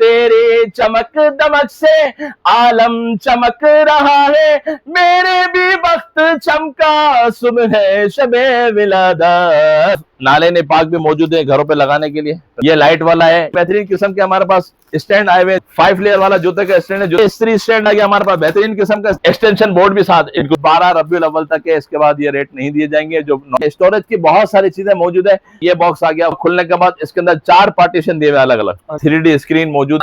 तेरी चमक दमक से आलम चमक रहा है, मेरे भी वक्त चमका सुबह शबे विलादत। नाले ने पाक भी मौजूद है घरों पे लगाने के लिए। ये लाइट वाला है, बेहतरीन किस्म के हमारे पास स्टैंड आए हुए, 5 लेयर वाला जूते का स्टैंड है, जो इस्त्री स्टैंड आ गया हमारे पास, बेहतरीन किस्म का एक्सटेंशन बोर्ड भी साथ। इनको 12 रबीउल अव्वल तक है, इसके बाद ये रेट नहीं दिए जाएंगे। जो स्टोरेज की बहुत सारी चीजें मौजूद है। ये बॉक्स आ गया, खुलने के बाद इसके अंदर 4 पार्टीशन दिए हुए अलग अलग, 3D स्क्रीन मौजूद,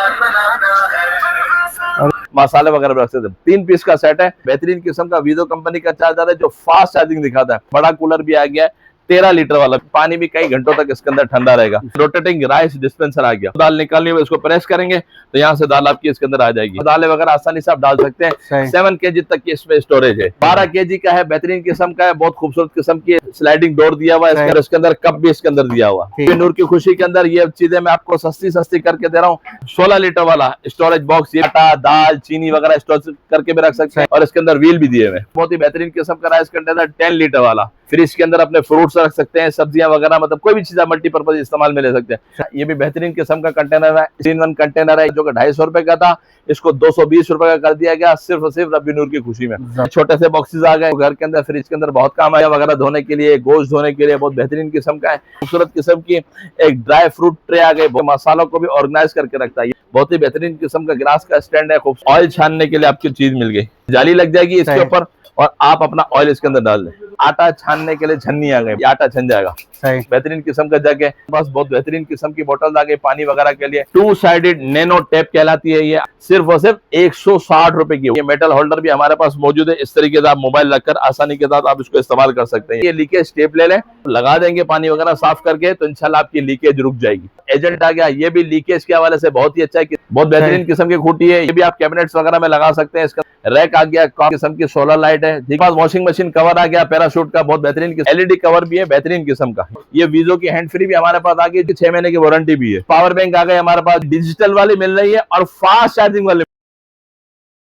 मसाले वगैरह रख सकते हैं। 3 पीस का सेट है, बेहतरीन किस्म का वीवो कंपनी का चार्जर है जो फास्ट चार्जिंग दिखाता है। बड़ा कूलर भी आ गया है 13 लीटर वाला, पानी भी कई घंटों तक इसके अंदर ठंडा रहेगा। रोटेटिंग राइस डिस्पेंसर आ गया, दाल निकालनी हो इसको प्रेस करेंगे तो यहाँ से दाल आपकी इसके अंदर आ जाएगी। दालें वगैरह आसानी से आप डाल सकते हैं। 7 kg तक की इसमें स्टोरेज है। 12 kg का है, बेहतरीन किस्म का है, बहुत खूबसूरत किस्म की स्लाइडिंग डोर दिया हुआ है। इसके अंदर कप भी इसके अंदर दिया हुआ है। नूर की खुशी के अंदर ये चीजें मैं आपको सस्ती सस्ती करके दे रहा हूँ। 16 लीटर वाला स्टोरेज बॉक्स, ये आटा दाल चीनी वगैरह स्टोर करके भी रख सकते हैं। और इसके अंदर व्हील भी दिए हुए, बहुत ही बेहतरीन किस्म का राइस कंटेनर 10 लीटर वाला। फ्रिज के अंदर अपने फ्रूट्स रख सकते हैं, सब्जियां वगैरह, मतलब कोई भी चीज मल्टीपर्पज इस्तेमाल में ले सकते हैं। ये भी बेहतरीन किस्म का कंटेनर है, 3-in-1 कंटेनर है, जो कि 250 रुपए का था, इसको 220 रुपए का कर दिया गया, सिर्फ और सिर्फ रब्बी नूर की खुशी में। छोटे से बॉक्सेस आ गए घर के अंदर, फ्रिज के अंदर बहुत काम आया वगैरह धोने के लिए, गोश्त धोने के लिए, बहुत बेहतरीन किस्म का है। खूबसूरत किस्म की एक ड्राई फ्रूट ट्रे आ गई, मसालों को भी ऑर्गेनाइज करके रखता है। बहुत ही बेहतरीन किस्म का गिलास का स्टैंड है। ऑयल छानने के लिए आपकी चीज मिल गई, जाली लग जाएगी इसके ऊपर और आप अपना ऑयल इसके अंदर डाल दें। आटा छानने के लिए छन्नी आ गई, आटा छन जाएगा। बेहतरीन किस्म का जग है, बस बहुत बेहतरीन किस्म की बोतल आ गई पानी वगैरह के लिए। 2 साइडेड नैनो टेप कहलाती है ये, सिर्फ और सिर्फ 160 रुपए की। ये मेटल होल्डर भी हमारे पास मौजूद है, इस तरीके से आप मोबाइल रखकर आसानी के साथ आप इसको इस्तेमाल कर सकते हैं। ये लीकेज टेप ले लें, लगा देंगे पानी वगैरह साफ करके, तो इंशाल्लाह आपकी लीकेज रुक जाएगी। एजेंट आ गया, ये भी लीकेज के हवाले से बहुत ही अच्छा है, बहुत बेहतरीन किस्म की खूंटी है। ये भी आप कैबिनेट्स वगैरह में लगा सकते हैं। इसका रैक आ गया, किस्म की सोलर लाइट है। वॉशिंग मशीन कवर आ गया पैराशूट का, बहुत बेहतरीन एलईडी कवर भी है बेहतरीन किस्म का। ये वीजो की हैंड फ्री भी हमारे पास आ गई, 6 महीने की वारंटी भी है। पावर बैंक आ गए हमारे पास, डिजिटल वाली मिल रही है और फास्ट चार्जिंग वाली।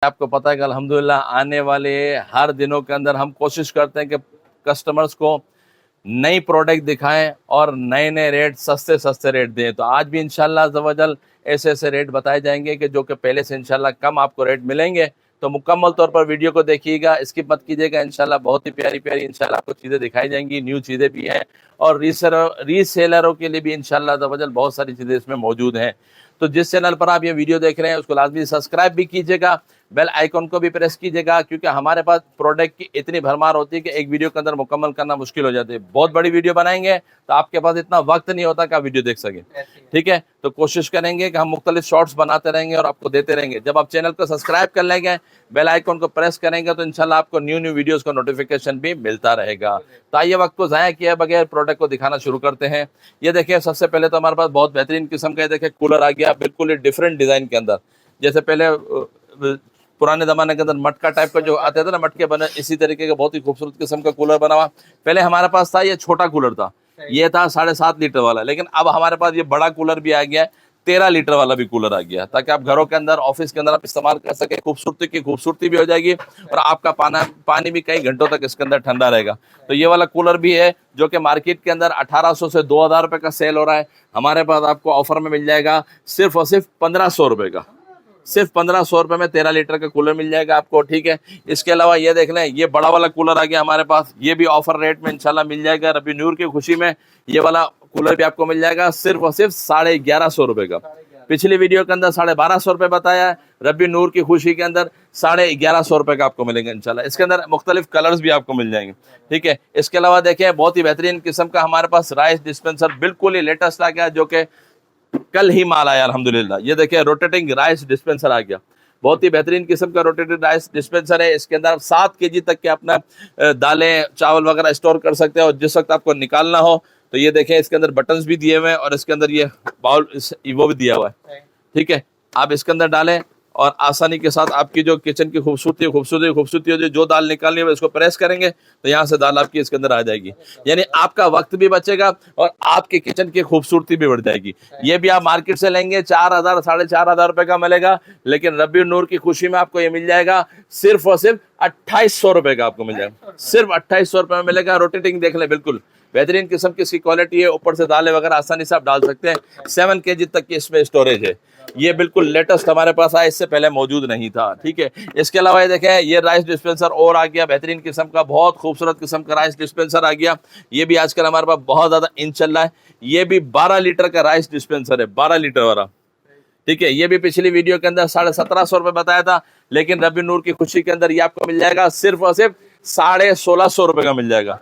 आपको पता है कि अल्हम्दुलिल्लाह आने वाले हर दिनों के अंदर हम कोशिश करते हैं कि कस्टमर्स को नई प्रोडक्ट दिखाएं और नए नए रेट, सस्ते सस्ते रेट दें। तो आज भी इंशाल्लाह अज़्ज़वजल ऐसे ऐसे रेट बताए जाएंगे कि जो कि पहले से इंशाल्लाह कम आपको रेट मिलेंगे। तो मुकम्मल तौर पर वीडियो को देखिएगा, स्किप मत कीजिएगा। इंशाल्लाह बहुत ही प्यारी प्यारी इंशाल्लाह आपको चीज़ें दिखाई जाएंगी, न्यू चीज़ें भी हैं और रीसेलरों के लिए भी इंशाल्लाह अज़्ज़वजल बहुत सारी चीज़ें इसमें मौजूद हैं। तो जिस चैनल पर आप ये वीडियो देख रहे हैं उसको लाजमी सब्सक्राइब भी कीजिएगा, बेल आइकॉन को भी प्रेस कीजिएगा, क्योंकि हमारे पास प्रोडक्ट की इतनी भरमार होती है कि एक वीडियो के अंदर मुकम्मल करना मुश्किल हो जाती है। बहुत बड़ी वीडियो बनाएंगे तो आपके पास इतना वक्त नहीं होता कि आप वीडियो देख सकें, ठीक है। तो कोशिश करेंगे कि हम मुख्तलिफ शॉर्ट्स बनाते रहेंगे और आपको देते रहेंगे। जब आप चैनल को सब्सक्राइब कर लेंगे, बेल आइकॉन को प्रेस करेंगे, तो इंशाल्लाह आपको न्यू न्यू वीडियोस का नोटिफिकेशन भी मिलता रहेगा। तो आइए वक्त को ज़ाया किए बगैर प्रोडक्ट को दिखाना शुरू करते हैं। ये देखिए, सबसे पहले तो हमारे पास बहुत बेहतरीन किस्म का देखिए कूलर आ गया, बिल्कुल डिफरेंट डिज़ाइन के अंदर। जैसे पहले पुराने ज़माने के अंदर मटका टाइप का जो आते थे ना, मटके बने, इसी तरीके का बहुत ही खूबसूरत किस्म का कूलर बना हुआ। पहले हमारे पास था ये छोटा कूलर था, ये था 7.5 लीटर वाला, लेकिन अब हमारे पास ये बड़ा कूलर भी आ गया है, 13 लीटर वाला भी कूलर आ गया, ताकि आप घरों के अंदर, ऑफिस के अंदर आप इस्तेमाल कर सके। खूबसूरती की खूबसूरती भी हो जाएगी और आपका पानी भी कई घंटों तक इसके अंदर ठंडा रहेगा। तो ये वाला कूलर भी है जो कि मार्केट के अंदर 1800 से 2000 रुपये का सेल हो रहा है, हमारे पास आपको ऑफर में मिल जाएगा सिर्फ और सिर्फ 1500 रुपये का। सिर्फ 1500 रुपये में 13 लीटर का कूलर मिल जाएगा आपको, ठीक है। इसके अलावा ये देख लें, ये बड़ा वाला कूलर आ गया हमारे पास, ये भी ऑफर रेट में इंशाल्लाह मिल जाएगा। रबी नूर की खुशी में ये वाला कूलर भी आपको मिल जाएगा सिर्फ और सिर्फ 1150 रुपये का। पिछली वीडियो के अंदर 1250 रुपये बताया है, रबी नूर की खुशी के अंदर 1150 रुपये का आपको मिलेंगे इंशाल्लाह। इसके अंदर मुख्तलिफ कलर्स भी आपको मिल जाएंगे, ठीक है। इसके अलावा देखिए, बहुत ही बेहतरीन किस्म का हमारे पास राइस डिस्पेंसर बिल्कुल ही लेटेस्ट आ गया, जो कि कल ही माल आया अल्हम्दुलिल्लाह। ये देखिए, रोटेटिंग राइस डिस्पेंसर आ गया, बहुत ही बेहतरीन किस्म का रोटेटिंग राइस डिस्पेंसर है। इसके अंदर आप 7 kg तक के अपना दालें चावल वगैरह स्टोर कर सकते हैं, और जिस वक्त आपको निकालना हो तो ये देखें, इसके अंदर बटन्स भी दिए हुए हैं और इसके अंदर ये बाउल वो भी दिया हुआ है, ठीक है। आप इसके अंदर डालें और आसानी के साथ आपकी जो किचन की खूबसूरती होती है, जो दाल निकालनी है इसको प्रेस करेंगे तो यहाँ से दाल आपकी इसके अंदर आ जाएगी। यानी आपका वक्त भी बचेगा और आपके किचन की खूबसूरती भी बढ़ जाएगी। ये भी आप मार्केट से लेंगे 4000 4500 रुपये का मिलेगा, लेकिन रबी नूर की खुशी में आपको ये मिल जाएगा सिर्फ और सिर्फ 2800 रुपये का आपको मिल जाएगा। सिर्फ 2800 रुपये में मिलेगा। रोटेटिंग देख ले, बिल्कुल बेहतरीन किस्म की इसकी क्वालिटी है। ऊपर से दालें वगैरह आसानी से आप डाल सकते हैं। 7 kg तक की इसमें स्टोरेज है। ये बिल्कुल लेटेस्ट हमारे पास आया, इससे पहले मौजूद नहीं था। ठीक है, इसके अलावा ये देखें, ये राइस डिस्पेंसर और आ गया, बेहतरीन किस्म का, बहुत खूबसूरत किस्म का राइस डिस्पेंसर आ गया। ये भी आजकल हमारे पास बहुत ज्यादा इन चल रहा है। ये भी 12 लीटर का राइस डिस्पेंसर है, 12 लीटर वाला। ठीक है, ये भी पिछली वीडियो के अंदर 1750 रुपए बताया था, लेकिन रबी नूर की खुशी के अंदर ये आपको मिल जाएगा सिर्फ और सिर्फ 1650 रुपए का मिल जाएगा।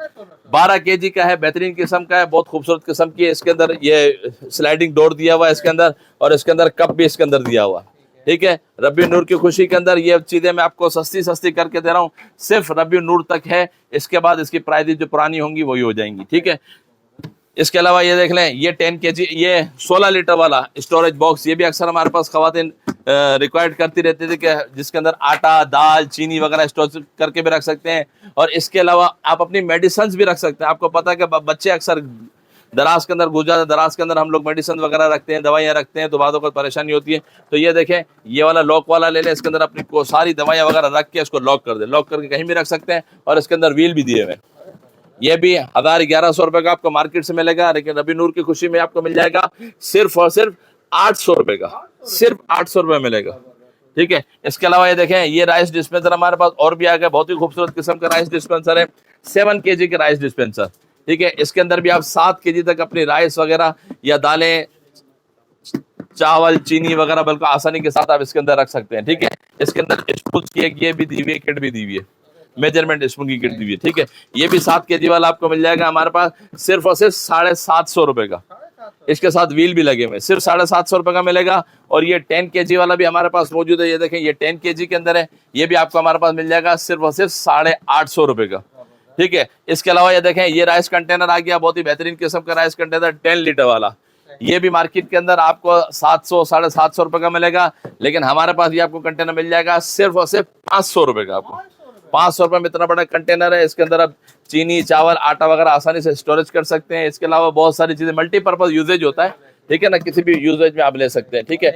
12 kg का है, बेहतरीन किस्म का है, बहुत खूबसूरत किस्म की है। इसके अंदर ये स्लाइडिंग डोर दिया हुआ है इसके अंदर, और इसके अंदर कप भी इसके अंदर दिया हुआ है। ठीक है, रबी नूर की खुशी के अंदर ये चीजें मैं आपको सस्ती सस्ती करके दे रहा हूँ, सिर्फ रबी नूर तक है। इसके बाद इसकी प्राइस जो पुरानी होंगी वही हो जाएंगी। ठीक है, इसके अलावा ये देख लें, ये 10 kg, ये 16 लीटर वाला स्टोरेज बॉक्स, ये भी अक्सर हमारे पास खवातीन रिक्वायर्ड करती रहती थी, कि जिसके अंदर आटा, दाल, चीनी वगैरह स्टोर करके भी रख सकते हैं। और इसके अलावा आप अपनी मेडिसिन भी रख सकते हैं। आपको पता है कि बच्चे अक्सर दराज के अंदर गुजर, दराज के अंदर हम लोग मेडिसिन वगैरह रखते हैं, दवाइयाँ रखते हैं, तो बाद में परेशानी होती है। तो ये देखें, ये वाला लॉक वाला ले लें, इसके अंदर अपनी सारी दवाइयाँ वगैरह रख के इसको लॉक कर दें। लॉक करके कहीं भी रख सकते हैं, और इसके अंदर व्हील भी दिए हुए। ये भी 1100 रुपए का आपको मार्केट से मिलेगा, लेकिन रबी नूर की खुशी में आपको मिल जाएगा सिर्फ और सिर्फ 800 रुपए का, सिर्फ 800 रुपए मिलेगा। ठीक है, इसके अलावा ये देखें, ये राइस डिस्पेंसर हमारे पास और भी आ गया, बहुत ही खूबसूरत किस्म का राइस डिस्पेंसर है, 7 kg का राइस डिस्पेंसर। ठीक है, इसके अंदर भी आप 7 kg तक अपनी राइस वगैरह या दालें, चावल, चीनी वगैरह बिल्कुल आसानी के साथ आप इसके अंदर रख सकते हैं। ठीक है, इसके अंदर स्पून की एक ये भी दी हुई है, किट भी दी हुई है, मेजरमेंट स्पून की किट दी हुई है। ठीक है, ये भी 7 kg वाला आपको मिल जाएगा हमारे पास सिर्फ और सिर्फ 750 रुपए का। इसके साथ व्हील भी लगे हुए, सिर्फ 750 रुपए का मिलेगा। और ये 10 kg वाला भी हमारे पास मौजूद है। ये देखें, ये 10 kg के अंदर है, ये भी आपको हमारे पास मिल जाएगा सिर्फ और सिर्फ 850 रुपए का। ठीक है, इसके अलावा ये देखें, ये राइस कंटेनर आ गया, बहुत ही बेहतरीन किस्म का राइस कंटेनर 10 लीटर वाला। ये भी मार्केट के अंदर आपको 700 750 रुपए का मिलेगा, लेकिन हमारे पास ये आपको कंटेनर मिल जाएगा सिर्फ और सिर्फ 500 रुपए का। आपको 500 रुपए में इतना बड़ा कंटेनर है। इसके अंदर आप चीनी, चावल, आटा वगैरह आसानी से स्टोरेज कर सकते हैं। इसके अलावा बहुत सारी चीजें, मल्टीपर्पज यूजेज होता है। ठीक है ना, किसी भी यूजेज में आप ले सकते हैं। ठीक है,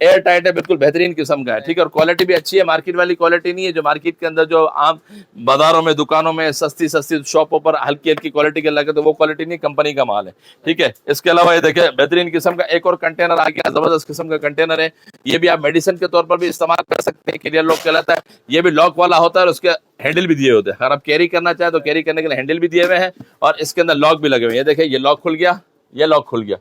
एयर टाइट है, बिल्कुल बेहतरीन किस्म का है। ठीक है, और क्वालिटी भी अच्छी है, मार्केट वाली क्वालिटी नहीं है जो मार्केट के अंदर जो आम बाजारों में, दुकानों में सस्ती सस्ती शॉपों पर हल्की हल्की क्वालिटी के लगे, तो वो क्वालिटी नहीं, कंपनी का माल है। ठीक है, इसके अलावा ये देखिए, बेहतरीन किस्म का एक और कंटेनर आ गया, जबरदस्त किस्म का कंटेनर है। ये भी आप मेडिसिन के तौर पर भी इस्तेमाल कर सकते हैं, क्लियर लॉक कहलाता है। ये भी लॉक वाला होता है, और उसके हैंडल भी दिए होते हैं। अगर आप कैरी करना चाहें तो कैरी करने के लिए हैंडल भी दिए हुए हैं, और इसके अंदर लॉक भी लगे हुए हैं। ये देखिए, ये लॉक खुल गया, ये लॉक खुल गया।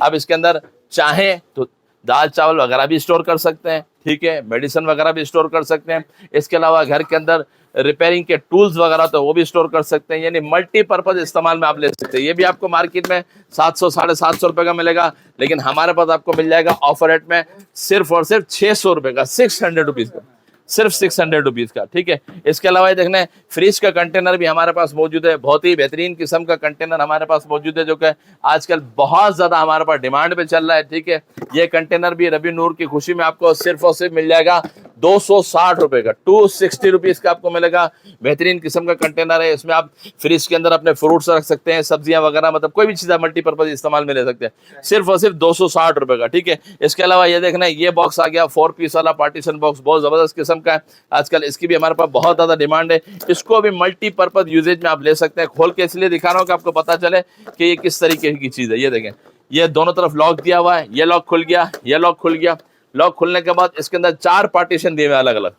आप इसके अंदर चाहें तो दाल, चावल वगैरह भी स्टोर कर सकते हैं। ठीक है, मेडिसिन वगैरह भी स्टोर कर सकते हैं। इसके अलावा घर के अंदर रिपेयरिंग के टूल्स वगैरह तो वो भी स्टोर कर सकते हैं, यानी मल्टीपर्पज इस्तेमाल में आप ले सकते हैं। ये भी आपको मार्केट में 700 750 रुपए का मिलेगा, लेकिन हमारे पास आपको मिल जाएगा ऑफर रेट में सिर्फ और सिर्फ 600 रुपए का, 600 रुपीज का, सिर्फ 600 रुपीज का। ठीक है, इसके अलावा ये देखना है, फ्रिज का कंटेनर भी हमारे पास मौजूद है, बहुत ही बेहतरीन किस्म का कंटेनर हमारे पास मौजूद है, जो कि आजकल बहुत ज्यादा हमारे पास डिमांड पे चल रहा है। ठीक है, ये कंटेनर भी रबी नूर की खुशी में आपको सिर्फ और सिर्फ मिल जाएगा 260 रुपए का, 260 रुपीज का आपको मिलेगा। बेहतरीन किस्म का कंटेनर है, इसमें आप फ्रिज के अंदर अपने फ्रूट्स रख सकते हैं, सब्जियां वगैरह, मतलब कोई भी चीज मल्टीपर्पज इस्तेमाल में ले सकते हैं, सिर्फ और सिर्फ 260 रुपए का। ठीक है, इसके अलावा ये देखना है, ये बॉक्स आ गया 4 पीस वाला पार्टीशन बॉक्स, बहुत जबरदस्त किस्म का है। आजकल इसकी भी हमारे पास बहुत ज्यादा डिमांड है। इसको भी मल्टीपर्पज यूजेज में आप ले सकते हैं। खोल के इसलिए दिखा रहा हूँ कि आपको पता चले कि ये किस तरीके की चीज है। ये देखें, ये दोनों तरफ लॉक दिया हुआ है, ये लॉक खुल गया, ये लॉक खुल गया। लॉक खुलने के बाद इसके अंदर 4 पार्टीशन दिए हुए अलग अलग,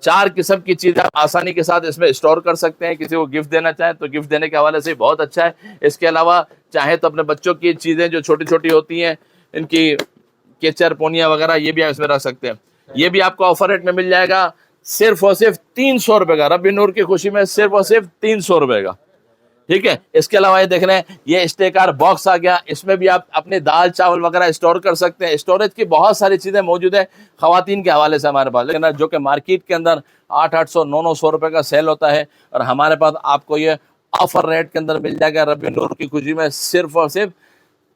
4 किस्म की चीजें आप आसानी के साथ इसमें स्टोर कर सकते हैं। किसी को गिफ्ट देना चाहें तो गिफ्ट देने के हवाले से बहुत अच्छा है। इसके अलावा चाहे तो अपने बच्चों की चीजें जो छोटी छोटी होती हैं, इनकी केचर, पोनिया वगैरह, ये भी आप इसमें रख सकते हैं। ये भी आपको ऑफर रेट में मिल जाएगा सिर्फ और सिर्फ 300 रुपए का, रबी नूर की खुशी में सिर्फ और सिर्फ 300 रुपए का। ठीक है, इसके अलावा ये देख रहे हैं, ये स्टेकर बॉक्स आ गया, इसमें भी आप अपने दाल, चावल वगैरह स्टोर कर सकते हैं। स्टोरेज की बहुत सारी चीजें मौजूद है खवातीन के हवाले से हमारे पास, लेकिन जो कि मार्केट के अंदर 800 900 रुपए का सेल होता है, और हमारे पास आपको ये ऑफर रेट के अंदर मिल जाएगा रबी नूर की खुशी में सिर्फ और सिर्फ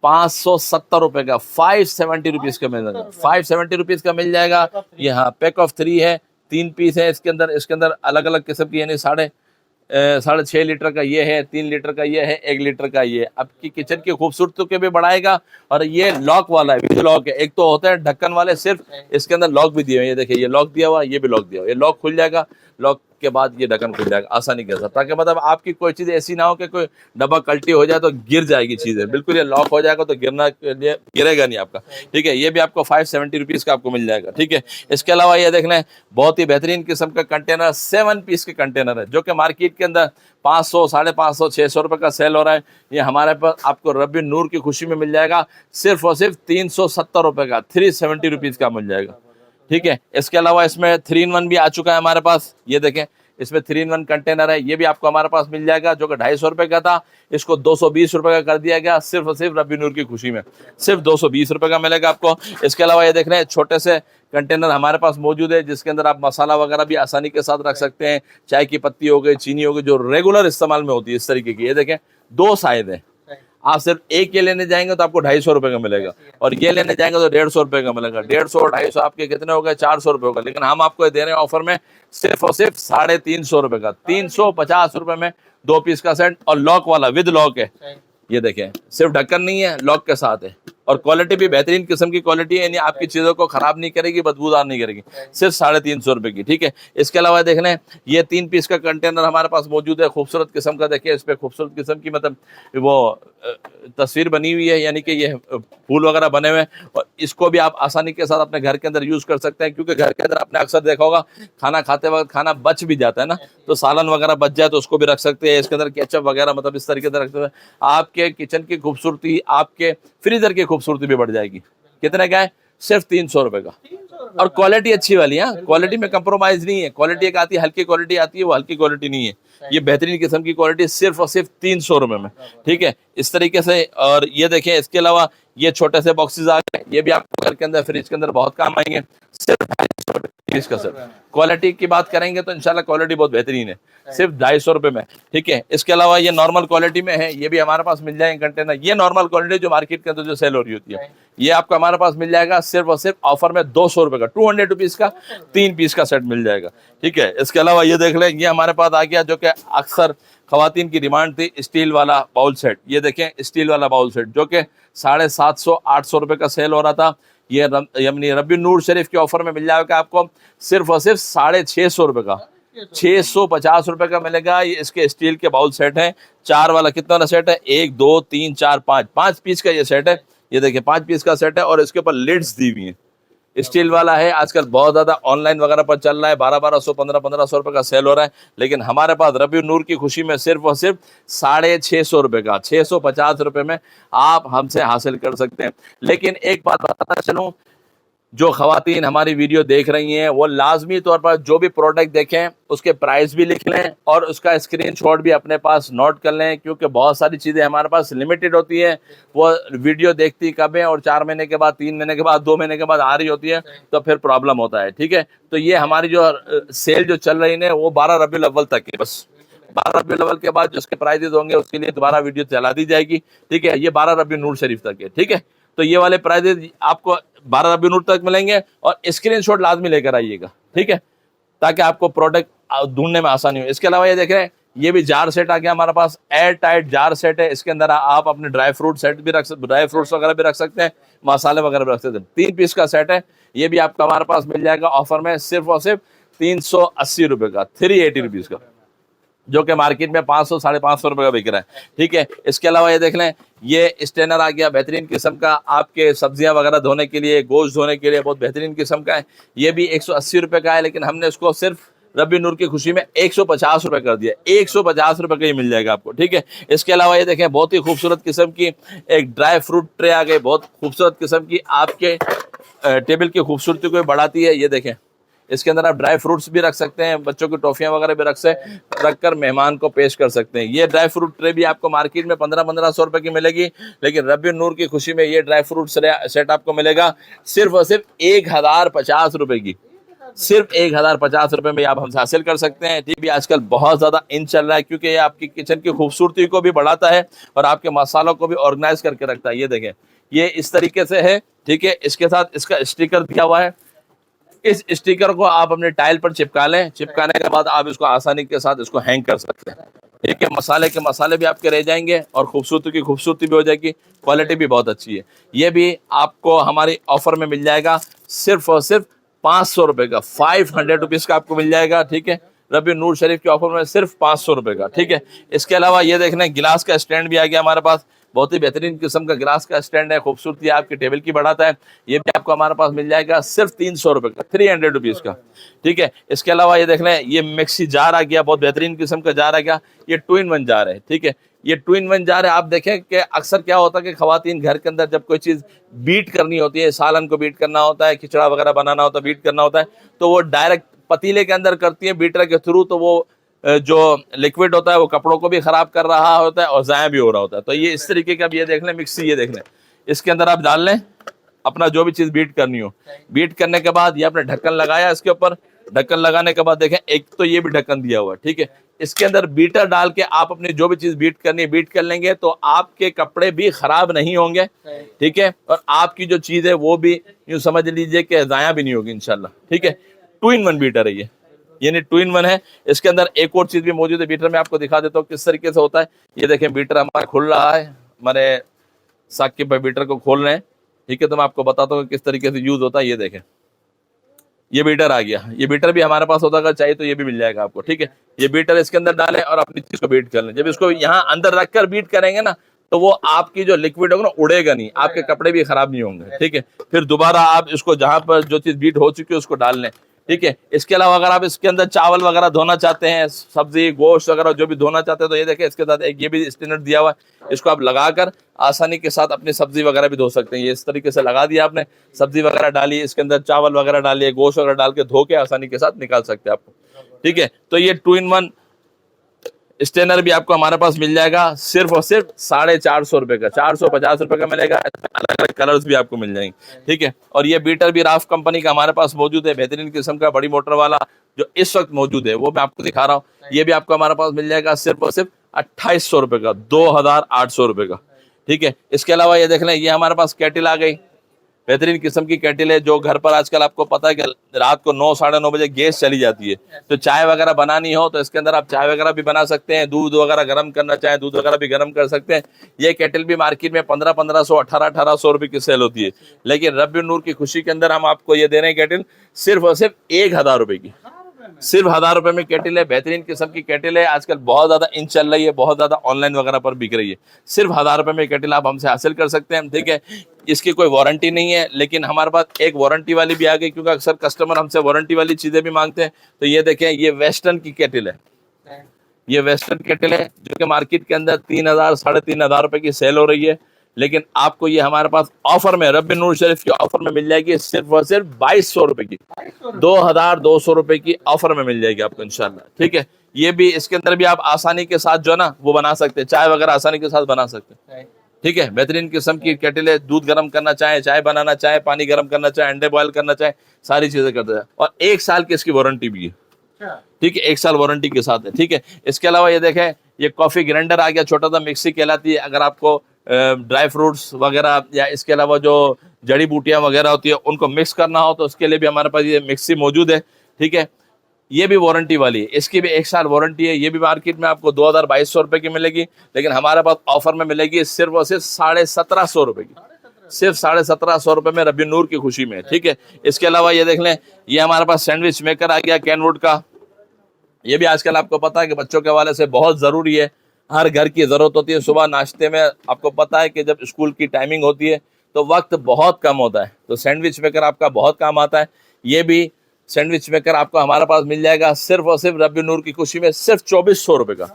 570 रुपए का, 570 रुपीज का मिल जाएगा, 570 रुपीज का मिल जाएगा। यहाँ पैक ऑफ 3 है, 3 पीस है इसके अंदर अलग अलग किस्म की, यानी 6.5 लीटर का ये है, 3 लीटर का ये है, 1 लीटर का ये। आपकी किचन की खूबसूरती को भी बढ़ाएगा। और ये लॉक वाला है, विद लॉक है। एक तो होता है ढक्कन वाले सिर्फ, इसके अंदर लॉक भी दिए हुए हैं। ये देखिए, ये लॉक दिया हुआ, ये भी लॉक दिया हुआ, ये लॉक खुल जाएगा, लॉक के बाद ये ढक्कन खुल जाएगा आसानी के साथ, ताकि मतलब आपकी कोई चीज़ ऐसी ना हो कि कोई डब्बा कल्टी हो जाए तो गिर जाएगी चीज़ें। बिल्कुल ये लॉक हो जाएगा तो गिरेगा नहीं आपका, ठीक है। ये भी आपको 570 रुपीज़ का आपको मिल जाएगा, ठीक है। इसके अलावा ये देख लें, बहुत ही बेहतरीन किस्म का कंटेनर, 7 पीस के कंटेनर है, जो कि मार्केट के अंदर 500, 550, 600 रुपये का सेल हो रहा है। ये हमारे पास आपको रब्बी नूर की खुशी में मिल जाएगा सिर्फ और सिर्फ 370 रुपये का, 370 रुपीज़ का मिल जाएगा, ठीक है। इसके अलावा इसमें 3 in 1 भी आ चुका है हमारे पास, ये देखें, इसमें 3 in 1 कंटेनर है, ये भी आपको हमारे पास मिल जाएगा, जो कि 250 रुपये का था, इसको 220 रुपये का कर दिया गया, सिर्फ और सिर्फ रब्बी नूर की खुशी में सिर्फ 220 रुपये का मिलेगा आपको। इसके अलावा ये देख रहे हैं, छोटे से कंटेनर हमारे पास मौजूद है, जिसके अंदर आप मसाला वगैरह भी आसानी के साथ रख सकते हैं, चाय की पत्ती हो गई, चीनी हो गई, जो रेगुलर इस्तेमाल में होती है, इस तरीके की। ये देखें, 2 साइज है, आप सिर्फ एक ये लेने जाएंगे तो आपको 250 रुपये का मिलेगा, और ये लेने जाएंगे तो 150 रुपये का मिलेगा। 150 और 250 आपके कितने हो गए, 400 रुपये होगा। लेकिन हम आपको दे रहे हैं ऑफर में सिर्फ और सिर्फ 350 रुपये का, 350 रुपये में 2 पीस का सेट, और लॉक वाला, विद लॉक है। ये देखें, सिर्फ ढक्कन नहीं है, लॉक के साथ है, और क्वालिटी भी बेहतरीन किस्म की क्वालिटी है, यानी आपकी चीज़ों को खराब नहीं करेगी, बदबूदार नहीं करेगी, सिर्फ 350 रुपये की, ठीक है। इसके अलावा देख लें, ये 3 पीस का कंटेनर हमारे पास मौजूद है, खूबसूरत किस्म का। देखिए, इस पर खूबसूरत किस्म की मतलब वो तस्वीर बनी हुई है, यानी कि ये फूल वगैरह बने हुए हैं, और इसको भी आप आसानी के साथ अपने घर के अंदर यूज़ कर सकते हैं, क्योंकि घर के अंदर आपने अक्सर देखा होगा, खाना खाते वक्त खाना बच भी जाता है ना, तो सालन वगैरह बच जाए तो उसको भी रख सकते हैं, इसके अंदर केचप वगैरह, मतलब इस तरीके से रख सकते हैं। आपके किचन की खूबसूरती, आपके फ्रीजर की खूबसूरती भी बढ़ जाएगी। कितने का है, सिर्फ 300 रुपये का, और क्वालिटी अच्छी वाली है, क्वालिटी में कंप्रोमाइज नहीं है। क्वालिटी एक आती है, हल्की क्वालिटी आती है, वो हल्की क्वालिटी नहीं है, ये बेहतरीन किस्म की क्वालिटी, सिर्फ और सिर्फ 300 रुपये में, ठीक है, इस तरीके से। और ये देखें, इसके अलावा ये छोटे से बॉक्सेस आ गए, ये भी आपको घर के अंदर, फ्रिज के अंदर बहुत काम आएंगे, सिर्फ 250 रुपये इसका सर। क्वालिटी की बात करेंगे तो इंशाल्लाह क्वालिटी बहुत बेहतरीन है, सिर्फ 250 रुपये में, ठीक है। इसके अलावा ये नॉर्मल क्वालिटी में है, ये भी हमारे पास मिल जाएंगे कंटेनर। ये नॉर्मल क्वालिटी जो मार्केट के अंदर जो सेल हो रही होती है, ये आपको हमारे पास मिल जाएगा सिर्फ और सिर्फ ऑफर में 200 रुपये का, 200 रुपीज़ का 3 पीस का सेट मिल जाएगा, ठीक है। इसके अलावा ये देख लें, ये हमारे पास आ गया, जो कि अक्सर खवातीन की डिमांड थी, स्टील वाला बाउल सेट। ये देखें, स्टील वाला बाउल सेट, जो कि 750-800 रुपये का सेल हो रहा था, ये यानी रब्बी नूर शरीफ के ऑफर में मिल जाएगा आपको सिर्फ और सिर्फ 650 रुपये का, 650 रुपये का मिलेगा। ये इसके स्टील के बाउल सेट हैं, 4 वाला। कितना वाला सेट है, 1 2 3 4 5 पीस का ये सेट है। ये देखिए, 5 पीस का सेट है, और इसके ऊपर लिड्स दी हुई है, स्टील वाला है। आजकल बहुत ज्यादा ऑनलाइन वगैरह पर चल रहा है, 1200 1500 रुपये का सेल हो रहा है, लेकिन हमारे पास रब्बी नूर की खुशी में सिर्फ और सिर्फ 650 रुपये का, 650 रुपये में आप हमसे हासिल कर सकते हैं। लेकिन एक बात बताता चलूँ, जो खवातीन हमारी वीडियो देख रही हैं, वो लाजमी तौर पर जो भी प्रोडक्ट देखें उसके प्राइस भी लिख लें, और उसका स्क्रीनशॉट भी अपने पास नोट कर लें, क्योंकि बहुत सारी चीज़ें हमारे पास लिमिटेड होती है। वो वीडियो देखती कब है, और 4 महीने के बाद, 3 महीने के बाद, 2 महीने के बाद आ रही होती है, तो फिर प्रॉब्लम होता है, ठीक है। तो ये हमारी जो सेल जो चल रही है, वो 12 रबीउल अव्वल तक है बस। 12 रबीउल अव्वल के बाद जो उसके प्राइजेज होंगे, उसके लिए दोबारा वीडियो चला दी जाएगी, ठीक है। ये 12 रबीउल नूर शरीफ तक है, ठीक है। तो ये वाले प्राइजेज आपको 12 रबीउल नूर तक मिलेंगे, और स्क्रीनशॉट लाजमी लेकर आइएगा, ठीक है, ताकि आपको प्रोडक्ट ढूंढने में आसानी हो। इसके अलावा ये देख रहे हैं, ये भी जार सेट आ गया हमारे पास, एयर टाइट जार सेट है। इसके अंदर आप अपने ड्राई फ्रूट सेट भी रख सकते, ड्राई फ्रूट्स वगैरह भी रख सकते हैं, मसाले वगैरह भी रख सकते हैं। 3 पीस का सेट है, ये भी आपको हमारे पास मिल जाएगा ऑफर में सिर्फ और सिर्फ 380 रुपये का, 380 रुपीज़ का, जो कि मार्केट में 500 550 रुपये का बिक रहा है, ठीक है। इसके अलावा ये देख लें, ये स्टेनर आ गया बेहतरीन किस्म का, आपके सब्जियां वगैरह धोने के लिए, गोश्त धोने के लिए, बहुत बेहतरीन किस्म का है। ये भी 180 रुपये का है, लेकिन हमने इसको सिर्फ रब्बी नूर की खुशी में 150 रुपये कर दिया, 150 रुपये का ही मिल जाएगा आपको, ठीक है। इसके अलावा ये देखें, बहुत ही खूबसूरत किस्म की एक ड्राई फ्रूट ट्रे आ गई, बहुत खूबसूरत किस्म की, आपके टेबल की खूबसूरती को बढ़ाती है। ये देखें, इसके अंदर आप ड्राई फ्रूट्स भी रख सकते हैं, बच्चों की टॉफियां वगैरह भी रख कर मेहमान को पेश कर सकते हैं। ये ड्राई फ्रूट ट्रे भी आपको मार्केट में 1500 रुपये की मिलेगी, लेकिन रब्बी नूर की खुशी में ये ड्राई फ्रूट सेट आपको मिलेगा सिर्फ और सिर्फ 1050 रुपये की, सिर्फ 1050 रुपये में आप हमसे हासिल कर सकते हैं। ये भी आजकल बहुत ज़्यादा इन चल रहा है, क्योंकि ये आपकी किचन की खूबसूरती को भी बढ़ाता है, और आपके मसालों को भी ऑर्गेनाइज करके रखता है। ये देखें, ये इस तरीके से है, ठीक है। इसके साथ इसका स्टिकर दिया हुआ है, इस स्टिकर को आप अपने टाइल पर चिपका लें, चिपकाने के बाद आप इसको आसानी के साथ इसको हैंग कर सकते हैं, ठीक है। मसाले के मसाले भी आपके रह जाएंगे, और खूबसूरती की खूबसूरती भी हो जाएगी, क्वालिटी भी बहुत अच्छी है। ये भी आपको हमारी ऑफर में मिल जाएगा सिर्फ और सिर्फ 500 रुपये का, 500 रुपीज़ का आपको मिल जाएगा, ठीक है। रबी नूर शरीफ के ऑफर में सिर्फ 500 रुपए का। ठीक है, इसके अलावा ये देख लें गिलास का स्टैंड भी आ गया हमारे पास, बहुत ही बेहतरीन किस्म का गिलास का स्टैंड है, खूबसूरती आपके टेबल की बढ़ाता है। ये भी आपको हमारे पास मिल जाएगा सिर्फ 300 रुपए का, 300 रुपीज का। ठीक है, इसके अलावा ये देख लें ये मिक्सी जार आ गया, बहुत बेहतरीन किस्म का जार आ गया, ये 2-in-1 जार है। ठीक है, ये 2-in-1 जार है। आप देखें कि अक्सर क्या होता है कि खवातीन घर के अंदर जब कोई चीज़ बीट करनी होती है, सालन को बीट करना होता है, खिचड़ा वगैरह बनाना होता है, बीट करना होता है, तो वो डायरेक्ट पतीले के अंदर करती है बीटर के थ्रू, तो वो जो लिक्विड होता है वो कपड़ों को भी खराब कर रहा होता है और ज़ाया भी हो रहा होता है। तो ये इस तरीके का, ये देख लें मिक्सी, ये देख लें, इसके अंदर आप डाल लें अपना जो भी चीज़ बीट करनी हो। बीट करने के बाद ये आपने ढक्कन लगाया, इसके ऊपर ढक्कन लगाने के बाद देखें एक तो ये भी ढक्कन दिया हुआ है। ठीक है, इसके अंदर बीटर डाल के आप अपनी जो भी चीज़ बीट करनी है बीट कर लेंगे, तो आपके कपड़े भी खराब नहीं होंगे। ठीक है, और आपकी जो चीज़ है वो भी यूँ समझ लीजिए कि ज़ाया भी नहीं होगी इंशाल्लाह। ठीक है, 2-in-1 बीटर है ये, यानी 2-in-1 है। इसके अंदर एक और चीज़ भी मौजूद है बीटर में, आपको दिखा देता हूँ किस तरीके से होता है। ये देखें बीटर हमारा खुल रहा है, हमारे साकिब भाई बीटर को खोल रहे हैं। ठीक है, तो मैं आपको बताता हूँ किस तरीके से यूज़ होता है। ये देखें ये बीटर आ गया, ये बीटर भी हमारे पास होता है, अगर चाहिए तो ये भी मिल जाएगा आपको। ठीक है, ये बीटर इसके अंदर डालें और अपनी चीज़ को बीट कर लें। जब इसको यहाँ अंदर रखकर बीट करेंगे ना, तो वो आपकी जो लिक्विड होगा ना उड़ेगा नहीं, आपके कपड़े भी खराब नहीं होंगे। ठीक है, फिर दोबारा आप इसको जहाँ पर जो चीज़ बीट हो चुकी है उसको डाल लें। ठीक है, इसके अलावा अगर आप इसके अंदर चावल वगैरह धोना चाहते हैं, सब्जी गोश्त वगैरह जो भी धोना चाहते हैं, तो ये देखें इसके साथ एक ये भी स्टेनर दिया हुआ है, इसको आप लगाकर आसानी के साथ अपनी सब्जी वगैरह भी धो सकते हैं। ये इस तरीके से लगा दिया आपने, सब्जी वगैरह डाली, इसके अंदर चावल वगैरह डालिए, गोश्त वगैरह डाल के धो के आसानी के साथ निकाल सकते हैं आपको। ठीक है, तो ये 2-in-1 स्टेनर भी आपको हमारे पास मिल जाएगा सिर्फ और सिर्फ 450 रुपए का, 450 रुपए का मिलेगा। अलग अलग कलर्स भी आपको मिल जाएंगे। ठीक है, और ये बीटर भी राफ कंपनी का हमारे पास मौजूद है, बेहतरीन किस्म का बड़ी मोटर वाला जो इस वक्त मौजूद है वो मैं आपको दिखा रहा हूँ। ये भी आपको हमारे पास मिल जाएगा सिर्फ और सिर्फ 2800 रुपए का, 2800 रुपए का। ठीक है, इसके अलावा ये देख लें ये हमारे पास केटल आ गई, बेहतरीन किस्म की केटल है, जो घर पर आजकल आपको पता है कि रात को 9 साढ़े 9 बजे गैस चली जाती है, तो चाय वगैरह बनानी हो तो इसके अंदर आप चाय वगैरह भी बना सकते हैं, दूध वगैरह गर्म करना चाहें दूध वगैरह भी गर्म कर सकते हैं। ये केटल भी मार्केट में 1500 1800 रुपए की सेल होती है, लेकिन रब्बी नूर की खुशी के अंदर हम आपको ये दे रहे हैं केटल सिर्फ और सिर्फ 1000 रुपए की, सिर्फ 1000 रुपए में केटल है। बेहतरीन किस्म की केटल है, आजकल बहुत ज्यादा इन चल रही है, बहुत ज्यादा ऑनलाइन वगैरह पर बिक रही है। सिर्फ 1000 रुपए में केटल आप हमसे हासिल कर सकते हैं। ठीक है, इसकी कोई वारंटी नहीं है, लेकिन हमारे पास एक वारंटी वाली भी आ गई, क्योंकि अक्सर कस्टमर हमसे वारंटी वाली चीजें भी मांगते हैं। तो ये देखें ये वेस्टर्न की केटल है, ये वेस्टर्न केटल है जो कि मार्केट के अंदर 3000 साढ़े 3000 रुपए की सेल हो रही है, लेकिन आपको ये हमारे पास ऑफर में रब्बी नूर शरीफ के ऑफर में मिल जाएगी सिर्फ और सिर्फ 2200 रुपए की, 2200 रुपए की ऑफर में मिल जाएगी आपको इंशाल्लाह। ठीक है, ये भी इसके अंदर भी आप आसानी के साथ जो है ना वो बना सकते हैं, चाय वगैरह आसानी के साथ बना सकते हैं। ठीक है, बेहतरीन किस्म की केटल है, दूध गर्म करना चाहे, चाय बनाना चाहे, पानी गर्म करना चाहे, अंडे बॉयल करना चाहे, सारी चीजें करते हैं, और 1 साल की इसकी वारंटी भी है। ठीक है, 1 साल वारंटी के साथ है। ठीक है, इसके अलावा ये देखें ये कॉफी ग्राइंडर आ गया, छोटा सा मिक्सी कहलाती है। अगर आपको ड्राई फ्रूट्स वगैरह या इसके अलावा जो जड़ी बूटियां वगैरह होती है उनको मिक्स करना हो तो उसके लिए भी हमारे पास ये मिक्सी मौजूद है। ठीक है, ये भी वारंटी वाली है, इसकी भी 1 साल वारंटी है। ये भी मार्केट में आपको 2200 रुपए की मिलेगी, लेकिन हमारे पास ऑफर में मिलेगी सिर्फ और सिर्फ 1750 रुपए की, सिर्फ 1750 रुपए में रब्बी नूर की खुशी में। ठीक है, इसके अलावा ये देख लें ये हमारे पास सैंडविच मेकर आ गया कैनवुड का। ये भी आजकल आपको पता है कि बच्चों के हवाले से बहुत ज़रूरी है, हर घर की ज़रूरत होती है। सुबह नाश्ते में आपको पता है कि जब स्कूल की टाइमिंग होती है तो वक्त बहुत कम होता है, तो सैंडविच मेकर आपका बहुत काम आता है। ये भी सैंडविच मेकर आपको हमारे पास मिल जाएगा सिर्फ और सिर्फ रब्बी नूर की खुशी में सिर्फ 2400 रुपये का,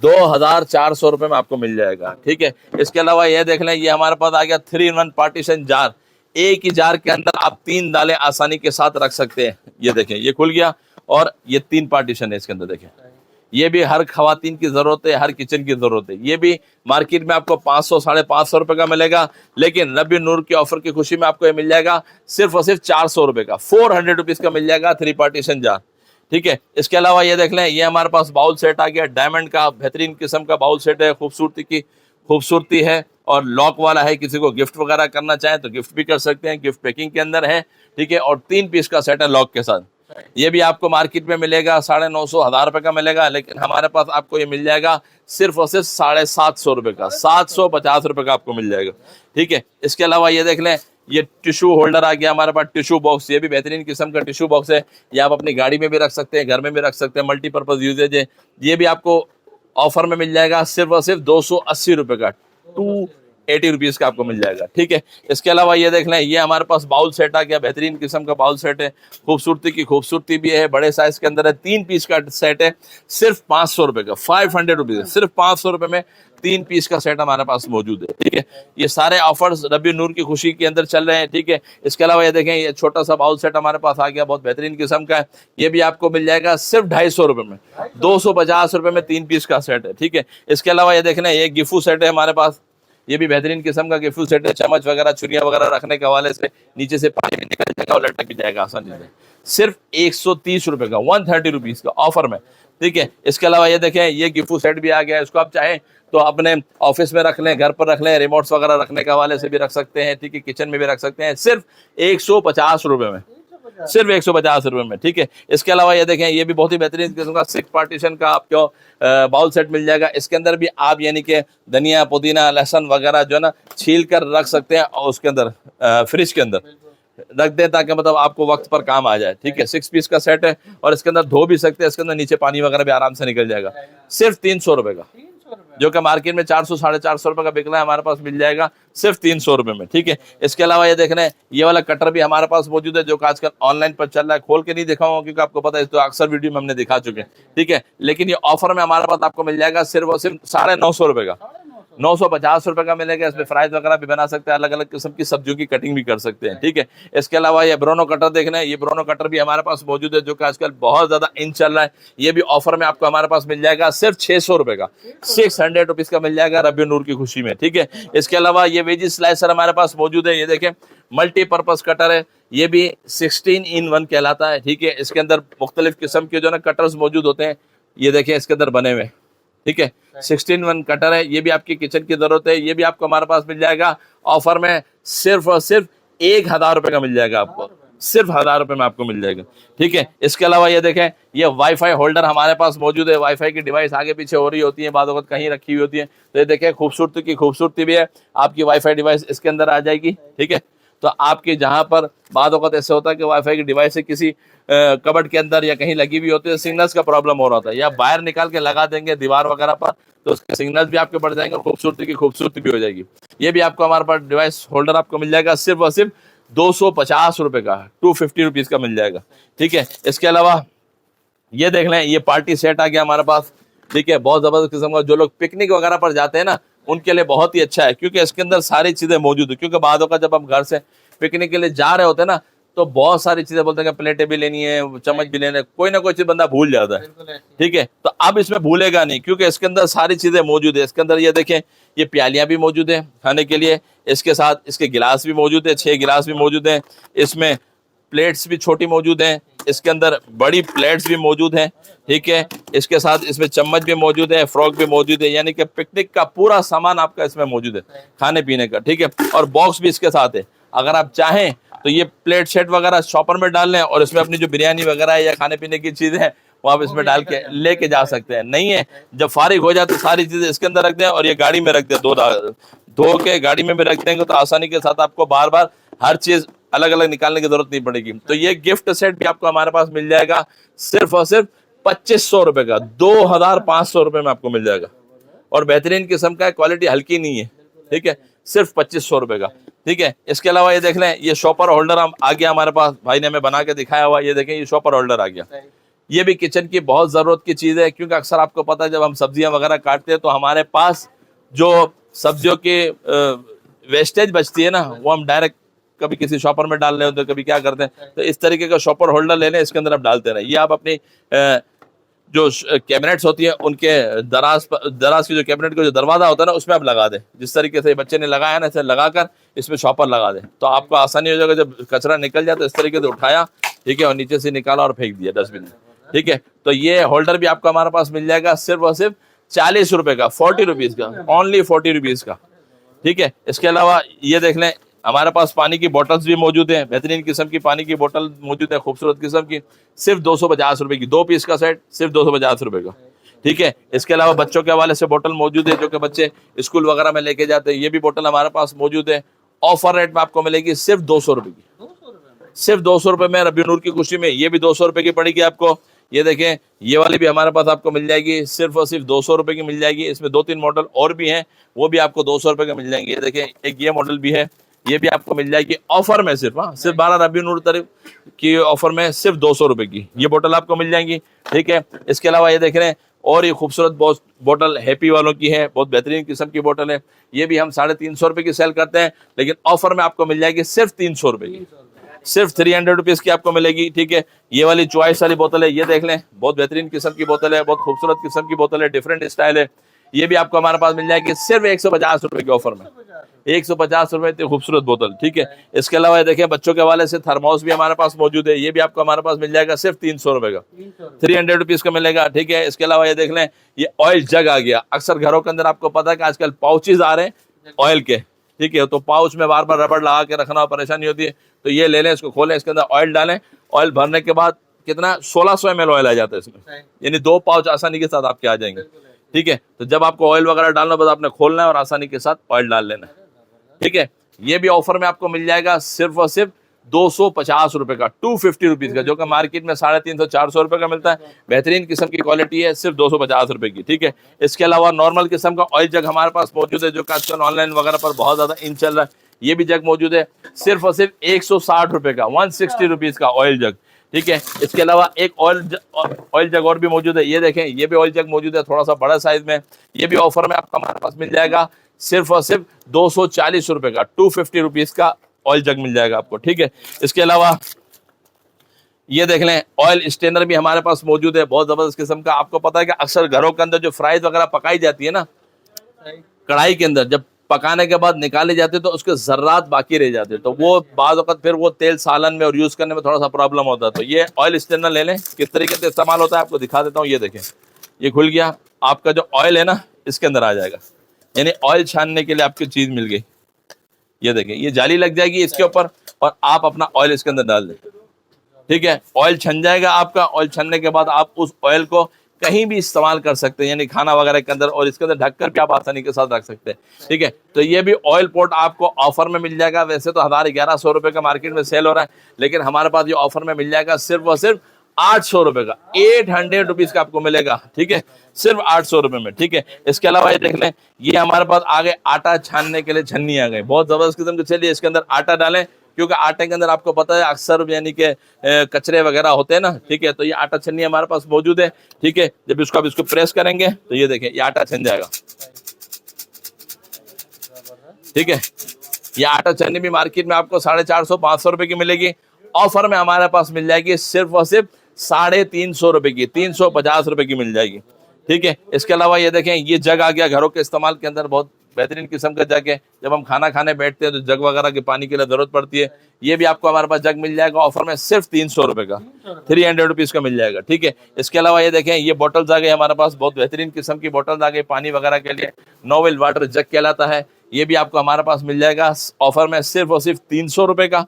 2400 रुपये में आपको मिल जाएगा। ठीक है, इसके अलावा ये देख लें ये हमारे पास आ गया 3-in-1 पार्टीशन जार। एक ही जार के अंदर आप 3 दालें आसानी के साथ रख सकते हैं। ये देखें ये खुल गया और ये 3 पार्टीशन है इसके अंदर। देखें ये भी हर खवातीन की जरूरत है, हर किचन की जरूरत है। ये भी मार्केट में आपको 500 साढ़े 500 रुपए का मिलेगा, लेकिन रब्बी नूर की ऑफर की खुशी में आपको ये मिल जाएगा सिर्फ और सिर्फ 400 रुपए का, 400 रुपीज का मिल जाएगा 3 पार्टीशन जार। ठीक है, इसके अलावा ये देख लें ये हमारे पास बाउल सेट आ गया, डायमंड का बेहतरीन किस्म का बाउल सेट है, खूबसूरती है और लॉक वाला है। किसी को गिफ्ट वगैरह करना चाहें तो गिफ्ट भी कर सकते हैं, गिफ्ट पैकिंग के अंदर है। ठीक है, और 3 पीस का सेट है लॉक के साथ। ये भी आपको मार्केट में मिलेगा 950 1000 रुपए का मिलेगा, लेकिन हमारे पास आपको ये मिल जाएगा सिर्फ और सिर्फ 750 रुपए का, 750 रुपए का आपको मिल जाएगा। ठीक है, इसके अलावा ये देख लें ये टिश्यू होल्डर आ गया हमारे पास, टिश्यू बॉक्स, ये भी बेहतरीन किस्म का टिश्यू बॉक्स है। ये आप अपनी गाड़ी में भी रख सकते हैं, घर में भी रख सकते हैं, मल्टीपर्पज यूजेज है। ये भी आपको ऑफर में मिल जाएगा सिर्फ और सिर्फ 280 रुपए का, 280 रुपीज का आपको मिल जाएगा। ठीक है, इसके अलावा ये देख लें, ये हमारे पास बाउल सेट आ गया, बेहतरीन किस्म का बाउल सेट है, खूबसूरती की खूबसूरती भी है, बड़े साइज के अंदर है, 3 पीस का सेट है, सिर्फ 500 रुपए का, 500 रुपीज, सिर्फ 500 रुपए में 3 पीस का सेट हमारे पास मौजूद है। ठीक है, ये सारे ऑफर्स रबी नूर की खुशी के अंदर चल रहे हैं। ठीक है, इसके अलावा ये देखें, ये छोटा सा बाउल सेट हमारे पास आ गया, बहुत बेहतरीन किस्म का है, ये भी आपको मिल जाएगा सिर्फ 250 रुपए में, 250 रुपए में 3 पीस का सेट है। ठीक है, इसके अलावा ये देख लें, ये गिफ्ट सेट है हमारे पास, ये भी बेहतरीन किस्म का गिफ्ट सेट है, चम्मच वगैरह छुरियां वगैरह रखने के हवाले से नीचे से पानी भी निकल जाएगा और लटक भी जाएगा आसानी से, सिर्फ 130 रुपए का, 130 रुपीज का ऑफर में। ठीक है, इसके अलावा ये देखें, ये गिफ्ट सेट भी आ गया है, इसको आप चाहें तो अपने ऑफिस में रख लें, घर पर रख लें, रिमोट्स वगैरह रखने के हवाले से भी रख सकते हैं। ठीक है, किचन में भी रख सकते हैं, सिर्फ 150 रुपए में, सिर्फ 150 रुपए में। ठीक है, इसके अलावा ये देखें, ये भी बहुत ही बेहतरीन किस्म का 6 पार्टीशन का आपको बाउल सेट मिल जाएगा। इसके अंदर भी आप यानी कि धनिया, पुदीना, लहसुन वगैरह जो है ना छील कर रख सकते हैं, और उसके अंदर फ्रिज के अंदर रख दें ताकि मतलब आपको वक्त पर काम आ जाए। ठीक है, 6 पीस का सेट है, और इसके अंदर धो भी सकते हैं, इसके अंदर नीचे पानी वगैरह भी आराम से निकल जाएगा, सिर्फ 300 रुपए का, जो कि मार्केट में 400 साढ़े 400 रुपए का बिक रहा है, हमारे पास मिल जाएगा सिर्फ 300 रुपए में। ठीक है, इसके अलावा ये देख रहे हैं, ये वाला कटर भी हमारे पास मौजूद है, जो कि आजकल ऑनलाइन पर चल रहा है, खोल के नहीं दिखाऊंगा क्योंकि आपको पता है, तो अक्सर वीडियो में हमने दिखा चुके हैं। ठीक है, लेकिन ये ऑफर में हमारे पास आपको मिल जाएगा सिर्फ और सिर्फ 950 रुपए का, 950 रुपए का मिलेगा। इसमें फ्राइज वगैरह भी बना सकते हैं, अलग अलग किस्म की सब्जियों की कटिंग भी कर सकते हैं। ठीक है, इसके अलावा ये ब्रोनो कटर देखना है, ये ब्रोनो कटर भी हमारे पास मौजूद है, जो कि आजकल बहुत ज्यादा इन चल रहा है। ये भी ऑफर में आपको हमारे पास मिल जाएगा सिर्फ 600 रुपए का, 600 रुपीज का मिल जाएगा रबी नूर की खुशी में। ठीक है, इसके अलावा ये वेजी स्लाइसर हमारे पास मौजूद है, ये देखें मल्टीपर्पज कटर है, ये भी 16 in 1 कहलाता है। ठीक है, इसके अंदर मुख्तलिफ किस्म के जो ना कटर्स मौजूद होते हैं, ये देखें इसके अंदर बने हुए। ठीक है, 16 in 1 कटर है, ये भी आपकी किचन की जरूरत है, ये भी आपको हमारे पास मिल जाएगा ऑफर में सिर्फ और सिर्फ 1000 रुपए का मिल जाएगा आपको, सिर्फ 1000 रुपए में आपको मिल जाएगा। ठीक है, इसके अलावा ये देखें, ये वाईफाई होल्डर हमारे पास मौजूद है, वाईफाई की डिवाइस आगे पीछे हो रही होती है, बाद वक्त कहीं रखी हुई होती है, तो ये देखें खूबसूरती की खूबसूरती भी है, आपकी वाईफाई डिवाइस इसके अंदर आ जाएगी। ठीक है, तो आपके जहां पर बाद वक्त ऐसे होता है कि वाईफाई की डिवाइस किसी कबर्ड के अंदर या कहीं लगी हुई होती है, सिग्नल्स का प्रॉब्लम हो रहा था, या बाहर निकाल के लगा देंगे दीवार वगैरह पर, तो उसके सिग्नल्स भी आपके बढ़ जाएंगे, खूबसूरती की खूबसूरती भी हो जाएगी। ये भी आपको हमारे पास डिवाइस होल्डर आपको मिल जाएगा सिर्फ और सिर्फ 250 रुपए का, 250 रुपीज का मिल जाएगा। ठीक है, इसके अलावा ये देख लें, ये पार्टी सेट आ गया हमारे पास। ठीक है, बहुत जबरदस्त किस्म का, जो लोग पिकनिक वगैरह पर जाते हैं ना, उनके लिए बहुत ही अच्छा है, क्योंकि इसके अंदर सारी चीजें मौजूद है। क्योंकि बाद का जब हम घर से पिकनिक के लिए जा रहे होते हैं ना, तो बहुत सारी चीजें बोलते हैं कि प्लेटें भी लेनी है, चम्मच भी लेने, कोई ना कोई चीज बंदा भूल जाता है। ठीक है, तो अब इसमें भूलेगा नहीं, क्योंकि इसके अंदर सारी चीजें मौजूद है। इसके अंदर ये देखें, ये प्यालियां भी मौजूद है खाने के लिए, इसके साथ इसके गिलास भी मौजूद है, 6 गिलास भी मौजूद है, इसमें प्लेट्स भी छोटी मौजूद हैं, इसके अंदर बड़ी प्लेट्स भी मौजूद हैं। ठीक है, इसके साथ इसमें चम्मच भी मौजूद है, फ्रॉक भी मौजूद है, यानी कि पिकनिक का पूरा सामान आपका इसमें मौजूद है खाने पीने का। ठीक है, और बॉक्स भी इसके साथ है, अगर आप चाहें तो ये प्लेट सेट वगैरह शॉपर में डाल लें, और इसमें अपनी जो बिरयानी वगैरह है या खाने पीने की चीजें हैं वो आप इसमें डाल के लेके जा सकते हैं। नहीं है, जब फारिग हो जाए तो सारी चीजें इसके अंदर रख दें, और ये गाड़ी में रख दें, धो के गाड़ी में भी रख देंगे, तो आसानी के साथ आपको बार बार हर चीज अलग अलग निकालने की जरूरत नहीं पड़ेगी। तो ये गिफ्ट सेट भी आपको हमारे पास मिल जाएगा सिर्फ और सिर्फ 2500 रुपए का, 2500 रुपए में आपको मिल जाएगा, और बेहतरीन किस्म का, क्वालिटी हल्की नहीं है। ठीक है, सिर्फ 2500 रुपए का। ठीक है, इसके अलावा ये देख लें, ये शॉपर होल्डर हम आ गया हमारे पास, भाई ने हमें बना के दिखाया हुआ, ये देखें ये शॉपर होल्डर आ गया। ये भी किचन की बहुत जरूरत की चीज है, क्योंकि अक्सर आपको पता है जब हम सब्जियां वगैरह काटते हैं तो हमारे पास जो सब्जियों की वेस्टेज बचती है ना, वो हम डायरेक्ट कभी किसी शॉपर में डाल रहे होते हैं, कभी क्या करते हैं, तो इस तरीके का शॉपर होल्डर ले लें, इसके अंदर आप डालते रहें। ये आप अपनी जो कैबिनेट्स होती है उनके दराज की जो कैबिनेट का जो दरवाजा होता है ना, उसमें आप लगा दें, जिस तरीके से बच्चे ने लगाया ना, इसे लगाकर इसमें शॉपर लगा दें, तो आपको आसानी हो जाएगा। जब कचरा निकल जाए तो इस तरीके से उठाया, ठीक है, और नीचे से निकाला और फेंक दिया डस्टबिन में। ठीक है, तो ये होल्डर भी आपको हमारे पास मिल जाएगा सिर्फ और सिर्फ 40 रुपए का, 40 रुपीज का, ओनली 40 रुपीज का। ठीक है, इसके अलावा ये देख लें, हमारे पास पानी की बोतल्स भी मौजूद है, बेहतरीन किस्म की पानी की बोतल मौजूद है, खूबसूरत किस्म की, सिर्फ 250 रुपए की, 2 पीस का सेट, सिर्फ 250 रुपए का। ठीक है, इसके अलावा बच्चों के हवाले से बोतल मौजूद है, जो कि बच्चे स्कूल वगैरह में लेके जाते हैं, ये भी बोतल हमारे पास मौजूद है, ऑफर रेट में आपको मिलेगी सिर्फ 200 रुपए की, सिर्फ 200 रुपए में रबी नूर की खुशी में। ये भी 200 रुपए की पड़ेगी आपको। ये देखें, ये वाली भी हमारे पास आपको मिल जाएगी सिर्फ और सिर्फ 200 रुपए की मिल जाएगी। इसमें 2-3 मॉडल और भी हैं, वो भी आपको 200 रुपए का मिल जाएंगे। ये देखें, एक ये मॉडल भी है, ये भी आपको मिल जाएगी ऑफर में सिर्फ, हाँ, सिर्फ 12 रबी नूर तारीख की ऑफर में सिर्फ 200 रुपए की ये बोतल आपको मिल जाएंगी। ठीक है, इसके अलावा ये देख रहे हैं और ये खूबसूरत बोतल हैप्पी वालों की है, बहुत बेहतरीन किस्म की बोतल है। ये भी हम 350 रुपए की सेल करते हैं, लेकिन ऑफर में आपको मिल जाएगी सिर्फ 300 रुपए की, सिर्फ 300 रुपीज की आपको मिलेगी। ठीक है, ये वाली चॉइस वाली बोतल है, ये देख लें, बहुत बेहतरीन किस्म की बोतल है, बहुत खूबसूरत किस्म की बोतल है, डिफरेंट स्टाइल है। ये भी आपको हमारे पास मिल जाएगी सिर्फ 150 रुपए के ऑफर में, 150 रुपए इतनी खूबसूरत बोतल। ठीक है, इसके अलावा ये देखें, बच्चों के हवाले से थर्मोस भी हमारे पास मौजूद है, ये भी आपको हमारे पास मिल जाएगा सिर्फ 300 रुपए का, 300 रुपीज का मिलेगा। ठीक है, इसके अलावा ये देख लें, ये ऑयल जग आ गया। अक्सर घरों के अंदर आपको पता है कि आजकल पाउचेज आ रहे हैं ऑयल के। ठीक है, तो पाउच में बार बार रबड़ लगा के रखना परेशानी होती है, तो ये ले लें, इसको खोलें, इसके अंदर ऑयल डालें, ऑयल भरने के बाद कितना 1600 ml ऑयल आ जाता है इसमें, यानी 2 पाउच आसानी के साथ आपके आ जाएंगे। ठीक है, तो जब आपको ऑयल वगैरह डालना बस आपने खोलना है और आसानी के साथ ऑयल डाल लेना है। ठीक है, ये भी ऑफर में आपको मिल जाएगा सिर्फ और सिर्फ 250 रुपए का, 250 रुपीज का, जो कि मार्केट में 350-400 रुपए का मिलता है। बेहतरीन किस्म की क्वालिटी है, सिर्फ 250 रुपए की। ठीक है, इसके अलावा नॉर्मल किस्म का ऑयल जग हमारे पास मौजूद है, जो कि आजकल ऑनलाइन वगैरह पर बहुत ज्यादा इन चल रहा है। ये भी जग मौजूद है सिर्फ और सिर्फ 160 रुपए का, 160 रुपीज का ऑयल जग। ठीक है, इसके अलावा एक ऑयल जग और भी मौजूद है, ये देखें, ये भी ऑयल जग मौजूद है, थोड़ा सा बड़ा साइज में। ये भी ऑफर में आपको हमारे पास मिल जाएगा सिर्फ और सिर्फ 240 रुपए का, 250 रुपीज का ऑयल जग मिल जाएगा आपको। ठीक है, इसके अलावा ये देख लें, ऑयल स्टेनर भी हमारे पास मौजूद है, बहुत जबरदस्त किस्म का। आपको पता है कि अक्सर घरों के अंदर जो फ्राइज वगैरह पकाई जाती है ना, कढ़ाई के अंदर जब पकाने के बाद निकाले जाते तो उसके जर्रात बाकी रह जाते, तो वो बाद वक्त फिर वो तेल सालन में और यूज करने में थोड़ा सा प्रॉब्लम होता है। तो ये ऑयल स्टेनर ले लें, किस तरीके से इस्तेमाल होता है आपको दिखा देता हूँ। ये देखें, ये खुल गया, आपका जो ऑयल है ना इसके अंदर आ जाएगा, यानी ऑयल छानने के लिए आपकी चीज मिल गई। ये देखें, ये जाली लग जाएगी इसके ऊपर और आप अपना ऑयल इसके अंदर डाल दें। ठीक है, ऑयल छन जाएगा आपका। ऑयल छनने के बाद आप उस ऑयल को कहीं भी इस्तेमाल कर सकते हैं, यानी खाना वगैरह के अंदर, और इसके अंदर ढककर भी आप आसानी के साथ रख सकते हैं। ठीक है, तो ये भी ऑयल पोर्ट आपको ऑफर में मिल जाएगा। वैसे तो 1100 रुपए का मार्केट में सेल हो रहा है, लेकिन हमारे पास ये ऑफर में मिल जाएगा सिर्फ और सिर्फ 800 रुपए का, 800 रुपीज का आपको मिलेगा। ठीक है, सिर्फ 800 रुपए में। ठीक है, इसके अलावा ये देख लें, ये हमारे पास आगे आटा छानने के लिए छन्नी आ गई, बहुत जबरदस्त किस्म की। चलिए इसके अंदर आटा डालें, क्योंकि आटे के अंदर आपको पता है अक्सर यानी कि कचरे वगैरह होते हैं ना। ठीक है, तो ये आटा छन्नी हमारे पास मौजूद है। ठीक है, जब इसको आप इसको प्रेस करेंगे तो ये देखें, ये आटा छन जाएगा। ठीक है, ये आटा छन्नी भी मार्केट में आपको 450-500 रुपए की मिलेगी, ऑफर में हमारे पास मिल जाएगी सिर्फ और सिर्फ 350 रुपए की, 350 रुपए की मिल जाएगी। ठीक है, इसके अलावा ये देखें, ये जग आ गया घरों के इस्तेमाल के अंदर, बहुत बेहतरीन किस्म का जग है। जब हम खाना खाने बैठते हैं तो जग वगैरह के पानी के लिए जरूरत पड़ती है। ये भी आपको हमारे पास जग मिल जाएगा ऑफर में सिर्फ 300 रुपए का, 300 रुपीज का मिल जाएगा। ठीक है, इसके अलावा ये देखें, ये बॉटल्स आ गए हमारे पास, बहुत बेहतरीन किस्म की बॉटल्स आ गई पानी वगैरह के लिए, नोवेल वाटर जग कहलाता है। ये भी आपको हमारे पास मिल जाएगा ऑफर में सिर्फ और सिर्फ 300 रुपए का।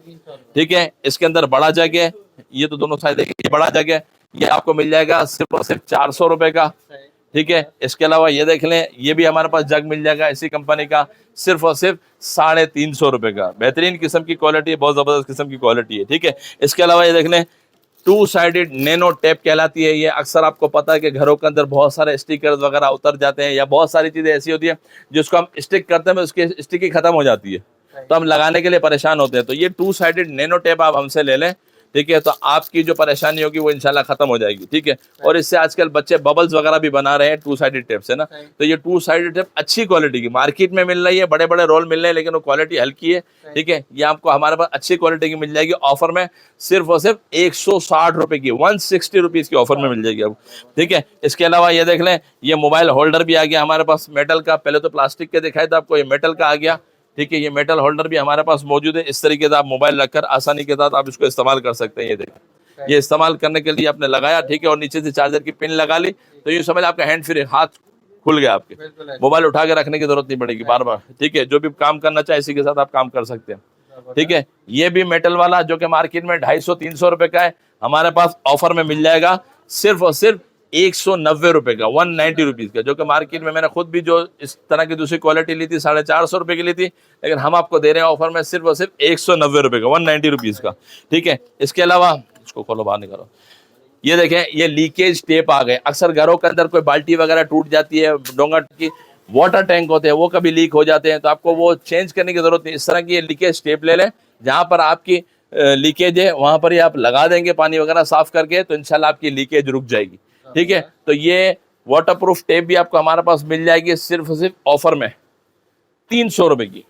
ठीक है, इसके अंदर बड़ा जग है, ये तो दोनों साइड देखिए, बड़ा जग है, ये आपको मिल जाएगा सिर्फ और सिर्फ 400 रुपए का। ठीक है, इसके अलावा ये देख लें, ये भी हमारे पास जग मिल जाएगा इसी कंपनी का, सिर्फ और सिर्फ 350 रुपए का। बेहतरीन किस्म की क्वालिटी है, बहुत जबरदस्त किस्म की क्वालिटी है। ठीक है, इसके अलावा ये देख लें, 2 साइडेड नैनो टेप कहलाती है ये। अक्सर आपको पता है कि घरों के अंदर बहुत सारे स्टिकर्स वगैरह उतर जाते हैं, या बहुत सारी चीजें ऐसी होती है जिसको हम स्टिक करते हैं, उसकी स्टिकी खत्म हो जाती है, तो हम लगाने के लिए परेशान होते हैं। तो ये 2 साइडेड नैनो टेप आप हमसे ले लें। ठीक है, तो आपकी जो परेशानी होगी वो इंशाल्लाह खत्म हो जाएगी। ठीक है, और इससे आजकल बच्चे बबल्स वगैरह भी बना रहे हैं 2 साइडेड टेप से ना। तो ये 2 साइडेड टेप अच्छी क्वालिटी की मार्केट में मिल रही है, बड़े बड़े रोल मिल रहे हैं, लेकिन वो क्वालिटी हल्की है। ठीक है, ये आपको हमारे पास अच्छी क्वालिटी की मिल जाएगी ऑफर में सिर्फ और सिर्फ 160 रुपए की, 160 रुपीज की ऑफर में मिल जाएगी अब। ठीक है, इसके अलावा ये देख लें, ये मोबाइल होल्डर भी आ गया हमारे पास मेटल का। पहले तो प्लास्टिक के दिखाए था आपको, ये मेटल का आ गया। ठीक है, ये मेटल होल्डर भी हमारे पास मौजूद है। इस तरीके से आप मोबाइल रखकर आसानी के साथ आप इसको इस्तेमाल कर सकते हैं। ये देखिए, ये इस्तेमाल करने के लिए आपने लगाया, ठीक है, और नीचे से चार्जर की पिन लगा ली, तो ये समझ आपका हैंड फ्री, हाथ खुल गया आपके, मोबाइल उठा के रखने की जरूरत नहीं पड़ेगी बार बार। ठीक है, जो भी काम करना चाहे इसी के साथ आप काम कर सकते हैं। ठीक है, ये भी मेटल वाला जो कि मार्केट में 250-300 रुपए का है, हमारे पास ऑफर में मिल जाएगा सिर्फ और सिर्फ 190 रुपए का, 190 रुपीज का, जो कि मार्केट में मैंने खुद भी जो इस तरह की दूसरी क्वालिटी ली थी 450 रुपए की ली थी, लेकिन हम आपको दे रहे हैं ऑफर में सिर्फ और सिर्फ 190 रुपए का, 190 रुपीज का। ठीक है, इसके अलावा इसको खोलो, बाहर निकालो, ये देखें, ये लीकेज टेप आ गए। अक्सर घरों के अंदर कोई बाल्टी वगैरह टूट जाती है, डोंगा की वाटर टैंक होते हैं वो कभी लीक हो जाते हैं, तो आपको वो चेंज करने की जरूरत नहीं। इस तरह की ये लीकेज टेप ले लें, जहां पर आपकी लीकेज है वहां पर ही आप लगा देंगे पानी वगैरह साफ करके, तो इंशाल्लाह आपकी लीकेज रुक जाएगी। ठीक है, तो ये वाटरप्रूफ टेप भी आपको हमारे पास मिल जाएगी सिर्फ ऑफर में 300 रुपए की,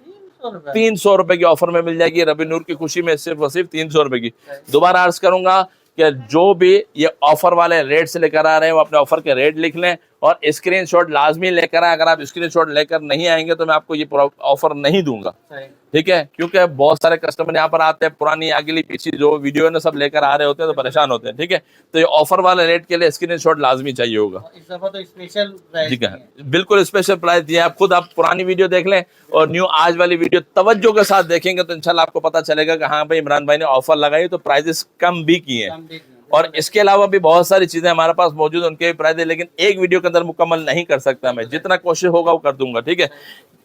300 रुपए की ऑफर में मिल जाएगी, रबी नूर की खुशी में सिर्फ और सिर्फ 300 रुपए की। दोबारा अर्ज करूंगा कि जो भी ये ऑफर वाले रेट से लेकर आ रहे हैं वो अपने ऑफर के रेट लिख लें और स्क्रीनशॉट लाजमी लेकर आए। अगर आप स्क्रीनशॉट लेकर नहीं आएंगे तो मैं आपको ये ऑफर नहीं दूंगा। ठीक है, क्योंकि बहुत सारे कस्टमर यहाँ पर आते हैं, पुरानी अगली पिछली जो वीडियो ने सब लेकर आ रहे होते हैं तो परेशान होते हैं। ठीक है, तो ये ऑफर वाले रेट के लिए स्क्रीनशॉट लाजमी चाहिए होगा। इस दफा तो स्पेशल प्राइस ठीक है, बिल्कुल स्पेशल प्राइस दिया। आप खुद आप पुरानी वीडियो देख लें और न्यू आज वाली वीडियो तवज्जो के साथ देखेंगे तो इंशाल्लाह आपको पता चलेगा कि हाँ भाई इमरान भाई ने ऑफर लगाई तो प्राइजेस कम भी किए हैं। और इसके अलावा भी बहुत सारी चीजें हमारे पास मौजूद है, उनके भी प्राइस है, लेकिन एक वीडियो के अंदर मुकम्मल नहीं कर सकता मैं, जितना कोशिश होगा वो कर दूंगा। ठीक है,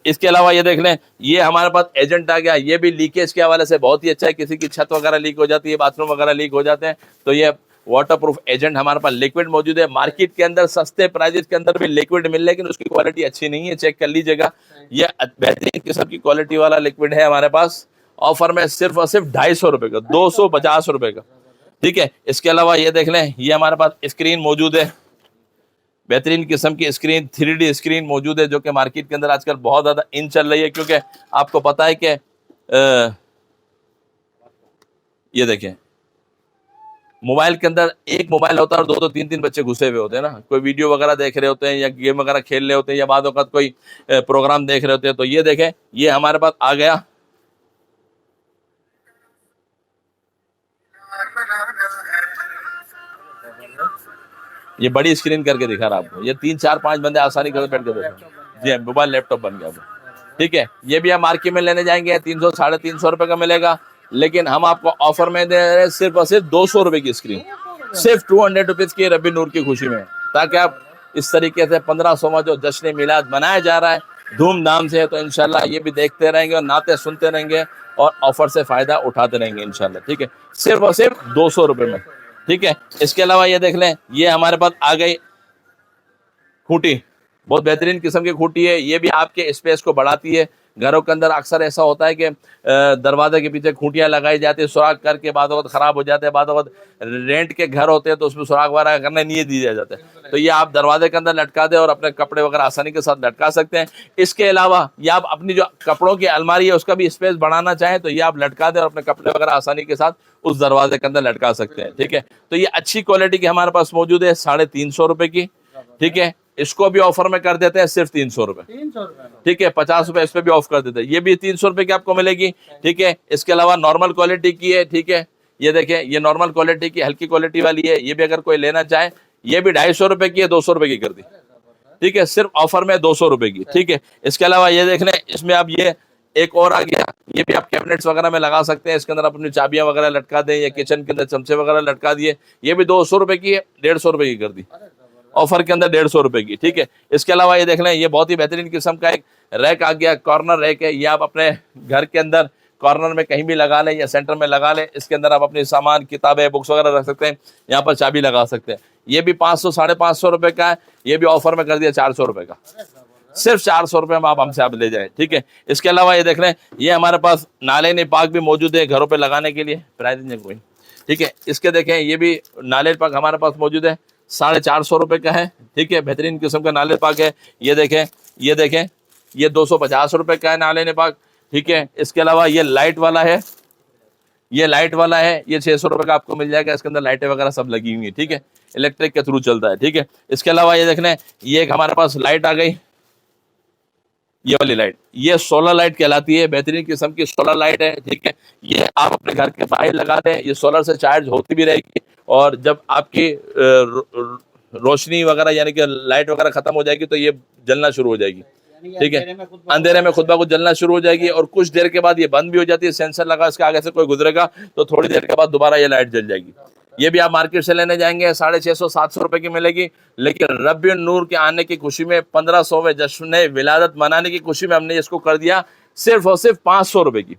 इसके अलावा ये देख लें, ये हमारे पास एजेंट आ गया, ये भी लीकेज के हवाले से बहुत ही अच्छा है। किसी की छत वगैरह लीक हो जाती है, बाथरूम वगैरह लीक हो जाते हैं, तो ये वाटरप्रूफ एजेंट हमारे पास लिक्विड मौजूद है। मार्केट के अंदर सस्ते प्राइजेस के अंदर भी लिक्विड मिल, लेकिन उसकी क्वालिटी अच्छी नहीं है, चेक कर लीजिएगा। ये बेहतरीन किस्म की क्वालिटी वाला लिक्विड है हमारे पास, ऑफर में सिर्फ और सिर्फ 250 रुपए का, 250 रुपए का। ठीक है, इसके अलावा ये देख लें, ये हमारे पास स्क्रीन मौजूद है, बेहतरीन किस्म की स्क्रीन, 3D स्क्रीन मौजूद है, जो कि मार्केट के अंदर आजकल बहुत ज्यादा इन चल रही है, क्योंकि आपको पता है कि ये देखें, मोबाइल के अंदर एक मोबाइल होता है और 2-2 3-3 बच्चे घुसे हुए होते हैं ना, कोई वीडियो वगैरह देख रहे होते हैं या गेम वगैरह खेल रहे होते हैं या बाद वक्त कोई प्रोग्राम देख रहे होते हैं। तो ये देखें, ये हमारे पास आ गया, ये बड़ी स्क्रीन करके दिखा रहा आपको, ये 3-4-5 बंदे आसानी कर बैठ के देखें। जी, मोबाइल लैपटॉप बन गया। ठीक है, ये भी हम मार्केट में लेने जाएंगे 300 350 रुपए का मिलेगा, लेकिन हम आपको ऑफर में दे रहे हैं सिर्फ और सिर्फ 200 रुपए की स्क्रीन, सिर्फ 200 रुपीज की रबी नूर की खुशी में, ताकि आप इस तरीके से 1500वां जो जश्न मिलाद मनाया जा रहा है धूमधाम से, तो इंशाल्लाह ये भी देखते रहेंगे और नाते सुनते रहेंगे और ऑफर से फायदा उठाते रहेंगे इंशाल्लाह। ठीक है, सिर्फ और सिर्फ 200 रुपए में। ठीक है, इसके अलावा ये देख लें, ये हमारे पास आ गई खूंटी, बहुत बेहतरीन किस्म की खूंटी है, ये भी आपके स्पेस को बढ़ाती है। घरों के अंदर अक्सर ऐसा होता है कि दरवाजे के पीछे खूंटियां लगाई जाती है, सुराख करके बाद वक्त खराब हो जाते हैं, बाद वक्त रेंट के घर होते हैं तो उसमें सुराख वगैरह करने नहीं दिए जाते, तो ये आप दरवाजे के अंदर लटका दें और अपने कपड़े वगैरह आसानी के साथ लटका सकते हैं। इसके अलावा ये आप अपनी जो कपड़ों की अलमारी है उसका भी स्पेस बढ़ाना चाहें तो ये आप लटका दें और अपने कपड़े वगैरह आसानी के साथ उस दरवाजे के अंदर लटका सकते हैं। ठीक है, तो ये अच्छी क्वालिटी की हमारे पास मौजूद है, 350 रुपए की। ठीक है, इसको भी ऑफर में कर देते हैं सिर्फ 300 रुपए। ठीक है, 50 रुपए इस पे भी ऑफ कर देते हैं, ये भी 300 रुपए की आपको मिलेगी। ठीक है, इसके अलावा नॉर्मल क्वालिटी की है। ठीक है, ये देखें, ये नॉर्मल क्वालिटी की हल्की क्वालिटी वाली है, ये भी अगर कोई लेना चाहे, ये भी 250 रुपए की है, 200 रुपए की कर दी। ठीक है, सिर्फ ऑफर में 200 रुपए की। ठीक है, इसके अलावा ये देख लें, इसमें अब ये एक और आ गया, ये भी आप कैबिनेट्स वगैरह में लगा सकते हैं, इसके अंदर अपनी चाबियां वगैरह लटका दें या किचन के अंदर चमचे वगैरह लटका दिए, ये भी 200 रुपए की है, 150 रुपए की कर दी ऑफर के अंदर, 150 रुपए की। ठीक है, इसके अलावा ये देख लें, ये बहुत ही बेहतरीन किस्म का एक रैक आ गया, कॉर्नर रैक है, ये आप अपने घर के अंदर कॉर्नर में कहीं भी लगा लें या सेंटर में लगा लें, इसके अंदर आप अपनी सामान, किताबें, बुक्स वगैरह रख सकते हैं, यहाँ पर चाबी लगा सकते हैं। ये भी 500 550 रुपए का है, ये भी ऑफर में कर दिया 400 रुपए का, सिर्फ 400 रुपए में आप हमसे आप ले जाएं। ठीक है, इसके अलावा ये देख लें, ये हमारे पास नाले पाक भी मौजूद है घरों पे लगाने के लिए, प्राइस नहीं कोई। ठीक है, इसके देखें, ये भी नाले पाक हमारे पास मौजूद है, 450 रुपए का है। ठीक है, बेहतरीन किस्म का नाले पाक है, ये देखें, ये देखें, ये 250 रुपए का है नाले पाक। ठीक है, इसके अलावा ये लाइट वाला है, ये लाइट वाला है, ये 600 रुपए का आपको मिल जाएगा, इसके अंदर लाइटें वगैरह सब लगी हुई है। ठीक है, इलेक्ट्रिक के थ्रू चलता है। ठीक है, इसके अलावा ये देखना, ये एक हमारे पास लाइट आ गई, ये वाली लाइट, ये सोलर लाइट कहलाती है, बेहतरीन किस्म की सोलर लाइट है। ठीक है, ये आप अपने घर के बाहर लगा दें, ये सोलर से चार्ज होती भी रहेगी और जब आपकी रोशनी वगैरह यानी कि लाइट वगैरह खत्म हो जाएगी तो ये जलना शुरू हो जाएगी। ठीक है, अंधेरे में खुद ब खुद जलना शुरू हो जाएगी और कुछ देर के बाद ये बंद भी हो जाती है, सेंसर लगा इसके आगे से कोई गुजरेगा तो थोड़ी देर के बाद दोबारा ये लाइट जल जाएगी। ये भी आप मार्केट से लेने जाएंगे 650-700 रुपए की मिलेगी, लेकिन रब्बी नूर के आने की खुशी में 1500वें जश्न विलादत मनाने की खुशी में हमने इसको कर दिया सिर्फ और सिर्फ 500 रुपए की,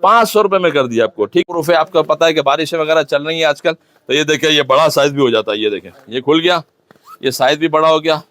500 रुपए में कर दिया आपको। ठीक प्रूफ है, आपको पता है कि बारिशें वगैरह चल रही है आजकल, तो ये देखें ये बड़ा साइज भी हो जाता है, ये देखें ये खुल गया, ये साइज भी बड़ा हो गया।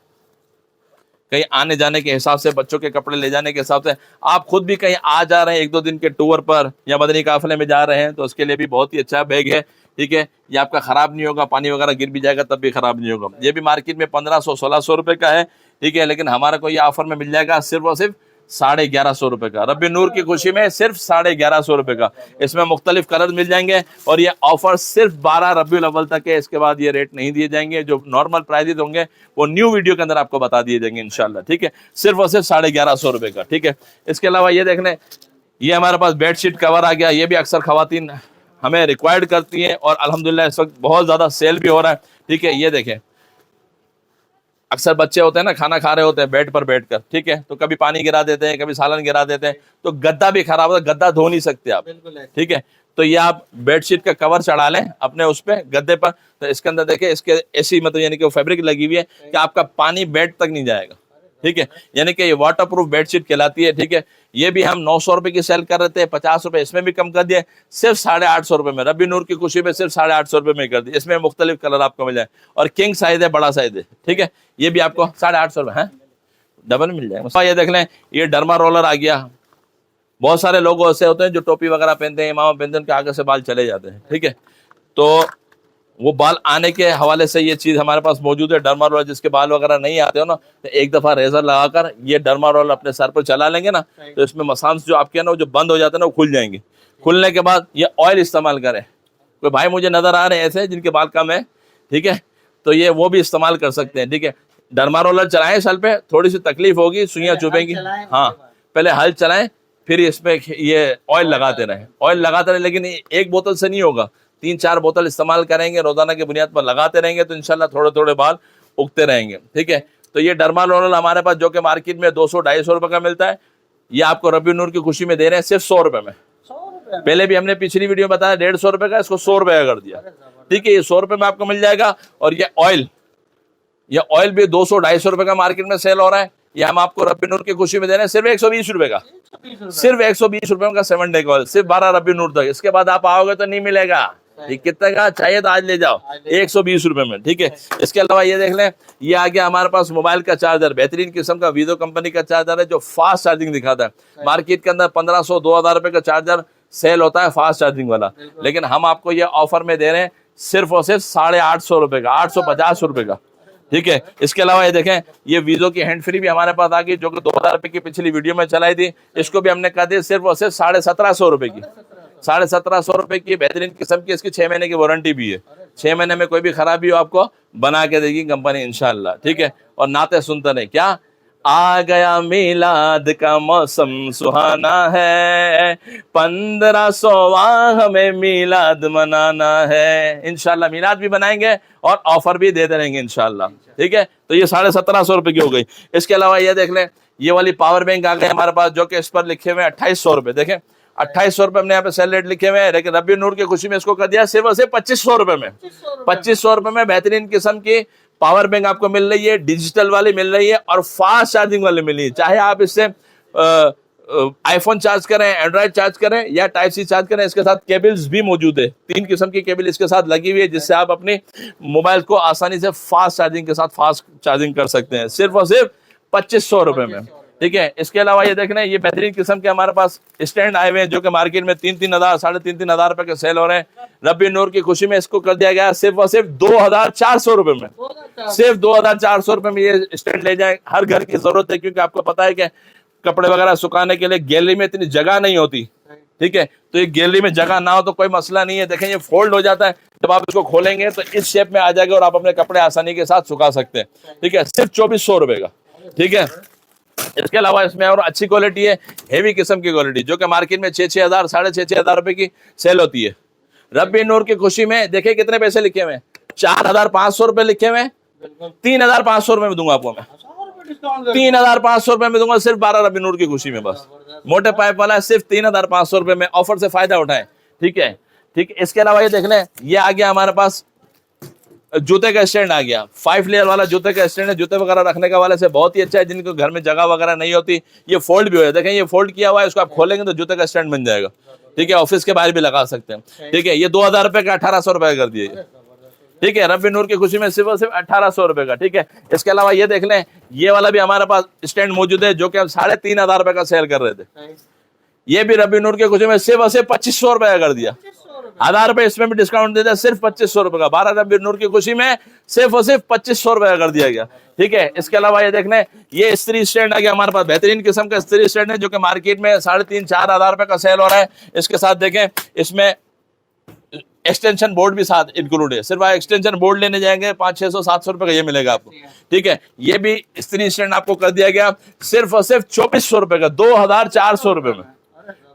कहीं आने जाने के हिसाब से, बच्चों के कपड़े ले जाने के हिसाब से, आप खुद भी कहीं आ जा रहे हैं 1-2 दिन के टूर पर या मदनी काफिले में जा रहे हैं, तो उसके लिए भी बहुत ही अच्छा बैग है। ठीक है, ये आपका खराब नहीं होगा, पानी वगैरह गिर भी जाएगा तब भी खराब नहीं होगा। ये भी मार्केट में 1500-1600 रुपए का है। ठीक है, लेकिन हमारा को ये ऑफर में मिल जाएगा सिर्फ और सिर्फ 1150 रुपए का, रब्बी नूर की खुशी में सिर्फ 1150 रुपए का। इसमें मुख्तलिफ कलर मिल जाएंगे और ये ऑफर सिर्फ 12 रब्बीउल अव्वल तक है। इसके बाद ये रेट नहीं दिए जाएंगे, जो नॉर्मल प्राइजेस होंगे वो न्यू वीडियो के अंदर आपको बता दिए जाएंगे इंशाल्लाह। ठीक है, सिर्फ और सिर्फ 1150 रुपए का। ठीक है, इसके अलावा ये देख लें, ये हमारे पास बेडशीट कवर आ गया। ये भी अक्सर खवातीन हमें रिक्वायर्ड करती हैं और अल्हम्दुलिल्लाह इस वक्त बहुत ज्यादा सेल भी हो रहा है। ठीक है, ये देखें, अक्सर बच्चे होते हैं ना, खाना खा रहे होते हैं बेड पर बैठकर, ठीक है, तो कभी पानी गिरा देते हैं, कभी सालन गिरा देते हैं, तो गद्दा भी खराब होता है, गद्दा धो नहीं सकते आप। ठीक है, तो ये आप बेडशीट का कवर चढ़ा लें अपने उस पे गद्दे पर, तो इसके अंदर देखें, इसके ऐसी मतलब यानी कि वो फैब्रिक लगी हुई है कि आपका पानी बेड तक नहीं जाएगा। ठीक है, यानी कि ये वाटर प्रूफ बेडशीट कहलाती है। ठीक है, ये भी हम 900 रुपए की सेल कर रहे थे, 50 रुपए इसमें भी कम कर दिए, सिर्फ 850 रुपए में, रब्बी नूर की खुशी में सिर्फ 850 रुपए में कर दिए। इसमें मुख्तलिफ कलर आपको मिल जाए और किंग साइज है, बड़ा साइज है। ठीक है, ये भी आपको 850 रुपए है, डबल मिल जाएगा। ये देख लें, ये डर्मा रोलर आ गया। बहुत सारे लोग ऐसे होते हैं जो टोपी वगैरह पहनते हैं, इमाम पहनते हैं, उनके आगे से बाल चले जाते हैं। ठीक है, तो वो बाल आने के हवाले से ये चीज हमारे पास मौजूद है, डर्मा रोलर। जिसके बाल वगैरह नहीं आते हो ना, तो एक दफा रेजर लगाकर ये डर्मा रोलर अपने सर पर चला लेंगे ना, तो इसमें मसाम्स जो आपके ना, वो जो बंद हो जाते हैं ना, वो खुल जाएंगे। खुलने के बाद ये ऑयल इस्तेमाल करें। कोई भाई मुझे नजर आ रहे हैं ऐसे जिनके बाल कम है, ठीक है, तो ये वो भी इस्तेमाल कर सकते हैं। ठीक है, डर्मा रोलर चलाएं सर पे, थोड़ी सी तकलीफ होगी, सुइयां चुभेंगी, हाँ, पहले हल चलाएं, फिर इसमें ये ऑयल लगाते रहें, ऑयल लगाते रहें, लेकिन एक बोतल से नहीं होगा, 3-4 बोतल इस्तेमाल करेंगे, रोजाना की बुनियाद पर लगाते रहेंगे, तो इंशाल्लाह थोड़े थोड़े बाल उगते रहेंगे। ठीक है, तो ये डर्मा रोलर हमारे पास जो कि मार्केट में 200-250 रुपए का मिलता है, ये आपको रब्बी नूर की खुशी में दे रहे हैं सिर्फ 100 रुपए में। पहले भी हमने पिछली वीडियो में बताया 150 रुपए का, इसको 100 रुपए का कर दिया। ठीक है, ये 100 रुपए में आपको मिल जाएगा। और ये ऑयल भी 200-250 रुपए का मार्केट में सेल हो रहा है, ये हम आपको रब्बी नूर की खुशी में दे रहे हैं सिर्फ 120 रुपए का, सिर्फ 120 रुपए का 7 डे का ऑयल, सिर्फ 12 रब्बी नूर तक। इसके बाद आप आओगे तो नहीं मिलेगा। कितने का चाहिए तो आज ले जाओ, 120 रुपए में। ठीक है, इसके अलावा ये देख लें, ये आ गया हमारे पास मोबाइल का चार्जर, बेहतरीन किस्म का वीवो कंपनी का चार्जर है, जो फास्ट चार्जिंग दिखाता है। मार्केट के अंदर 1500-2000 रुपए का चार्जर सेल होता है फास्ट चार्जिंग वाला, लेकिन हम आपको ये ऑफर में दे रहे हैं सिर्फ और सिर्फ 850 रुपए का, 850 रुपए का। ठीक है, इसके अलावा ये देखें, ये वीजो की हैंड फ्री भी हमारे पास आ गई, जो कि 2000 रुपए की पिछली वीडियो में चलाई थी, इसको भी हमने कर दी सिर्फ और सिर्फ 1750 रुपए की, 1750 रुपए की बेहतरीन किस्म की। इसकी 6 महीने की वारंटी भी है, 6 महीने में कोई भी खराबी हो आपको बना के देगी कंपनी इंशाल्लाह। ठीक है, और नाते सुनते नहीं, क्या आ गया मिलाद का मौसम सुहाना है, 1500वां हमें मिलाद मनाना है। इंशाल्लाह मिलाद भी बनाएंगे और ऑफर भी देते रहेंगे इंशाल्लाह। ठीक है, तो ये 1750 रुपए की हो गई। इसके अलावा ये देख लें, ये वाली पावर बैंक आ गई हमारे पास, जो कि इस पर लिखे हुए 2800 रुपए। देखें, 2800 रुपए हमने यहाँ पे सेल रेट लिखे हुए हैं, लेकिन रब्बी नूर की खुशी में इसको कर दिया सिर्फ और सिर्फ 2500 रुपए में। 2500 रुपए में बेहतरीन किस्म की पावर बैंक आपको मिल रही है, डिजिटल वाली मिल रही है और फास्ट चार्जिंग वाली मिल रही है। चाहे आप इससे आईफोन चार्ज करें, एंड्रॉइड चार्ज करें या टाइप सी चार्ज करें, इसके साथ केबल्स भी मौजूद है, 3 किस्म की केबल इसके साथ लगी हुई है, जिससे आप अपने मोबाइल को आसानी से फास्ट चार्जिंग के साथ फास्ट चार्जिंग कर सकते हैं, सिर्फ और सिर्फ 2500 रुपए में। ठीक है, इसके अलावा ये देखना, ये बेहतरीन किस्म के हमारे पास स्टैंड आए हुए हैं, जो कि मार्केट में 3-3000, 3,500 रुपए के सेल हो रहे हैं। रब्बी नूर की खुशी में इसको कर दिया गया सिर्फ और सिर्फ 2400 रुपए में, सिर्फ 2400 रुपए में ये स्टैंड ले जाए। हर घर की जरूरत है, क्योंकि आपको पता है कि कपड़े वगैरह सुखाने के लिए गैलरी में इतनी जगह नहीं होती। ठीक है, तो ये गैलरी में जगह ना हो तो कोई मसला नहीं है। देखें, ये फोल्ड हो जाता है, जब आप इसको खोलेंगे तो इस शेप में आ जाएगा और आप अपने कपड़े आसानी के साथ सुखा सकते हैं। ठीक है, सिर्फ 2400 रुपए का। ठीक है, इसके अलावा इसमें और अच्छी क्वालिटी है, हेवी किस्म की क्वालिटी, जो कि मार्केट में 6,000, 6,500 रुपए की सेल होती है। रब्बी नूर की खुशी में देखिए कितने पैसे लिखे हुए हैं, 4,500 रुपए लिखे हुए हैं, 3,500 रुपए में दूंगा आपको मैं, 3,500 रुपए में दूंगा सिर्फ 12 रब्बी नूर की खुशी में। बस मोटे पाइप वाला है, सिर्फ 3,500 रुपए में, ऑफर से फायदा उठाएं। ठीक है, ठीक है। इसके अलावा ये देख लें, ये आ गया हमारे पास जूते का स्टैंड आ गया, 5 लेयर वाला जूते का स्टैंड है। जूते वगैरह रखने का वाले से बहुत ही अच्छा है, जिनको घर में जगह वगैरह नहीं होती। ये फोल्ड भी हो जाता है, देखें ये फोल्ड किया हुआ है, इसको आप खोलेंगे तो जूते का स्टैंड बन जाएगा। ठीक है, ऑफिस के बाहर भी लगा सकते हैं। ठीक है, ये 2000 रुपए का 1800 रुपए कर दिए। ठीक है, रब्बी नूर की खुशी में सिर्फ और सिर्फ 1800 रुपए का। ठीक है, इसके अलावा ये देख लें, ये वाला भी हमारे पास स्टैंड मौजूद है, जो कि हम 3500 रुपए का सेल कर रहे थे। ये भी रब्बी नूर की खुशी में सिर्फ और सिर्फ 2500 रुपए का कर दिया। 1000 रुपए इसमें भी डिस्काउंट दे दिया, सिर्फ 2500 रुपए का। 12 रब्बी नूर की खुशी में सिर्फ और सिर्फ 2500 रुपए का कर दिया गया। ठीक है, इसके अलावा ये देख लें, ये स्त्री स्टैंड आ गया हमारे पास, बेहतरीन किस्म का स्त्री स्टैंड है, जो कि मार्केट में 3500-4 हजार रुपए का सेल हो रहा है। इसके साथ देखें, इसमें एक्सटेंशन बोर्ड भी साथ इंक्लूड है। सिर्फ आप एक्सटेंशन बोर्ड लेने जाएंगे 500-600-700 रुपए का ये मिलेगा आपको। ठीक है, ये भी स्त्री स्टैंड आपको कर दिया गया सिर्फ और सिर्फ 2400 रुपए का, 2400 रुपए में,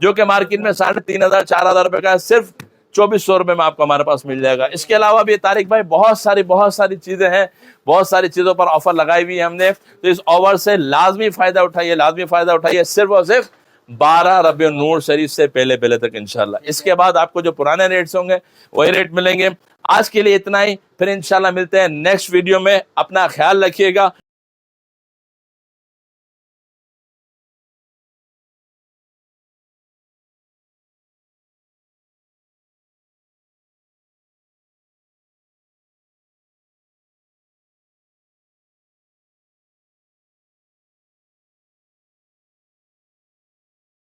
जो कि मार्केट में 3500-4 हजार रुपए का है, सिर्फ 2400 रुपए में आपको हमारे पास मिल जाएगा। इसके अलावा भी तारिक भाई बहुत सारी चीजें हैं, बहुत सारी चीजों पर ऑफर लगाई हुई है हमने, तो इस ऑफर से लाजमी फायदा उठाइए, सिर्फ और सिर्फ 12 रबी नूर शरीफ से पहले तक इंशाल्लाह। इसके बाद आपको जो पुराने रेट्स होंगे वही रेट मिलेंगे। आज के लिए इतना ही, फिर इंशाल्लाह मिलते हैं नेक्स्ट वीडियो में। अपना ख्याल रखिएगा।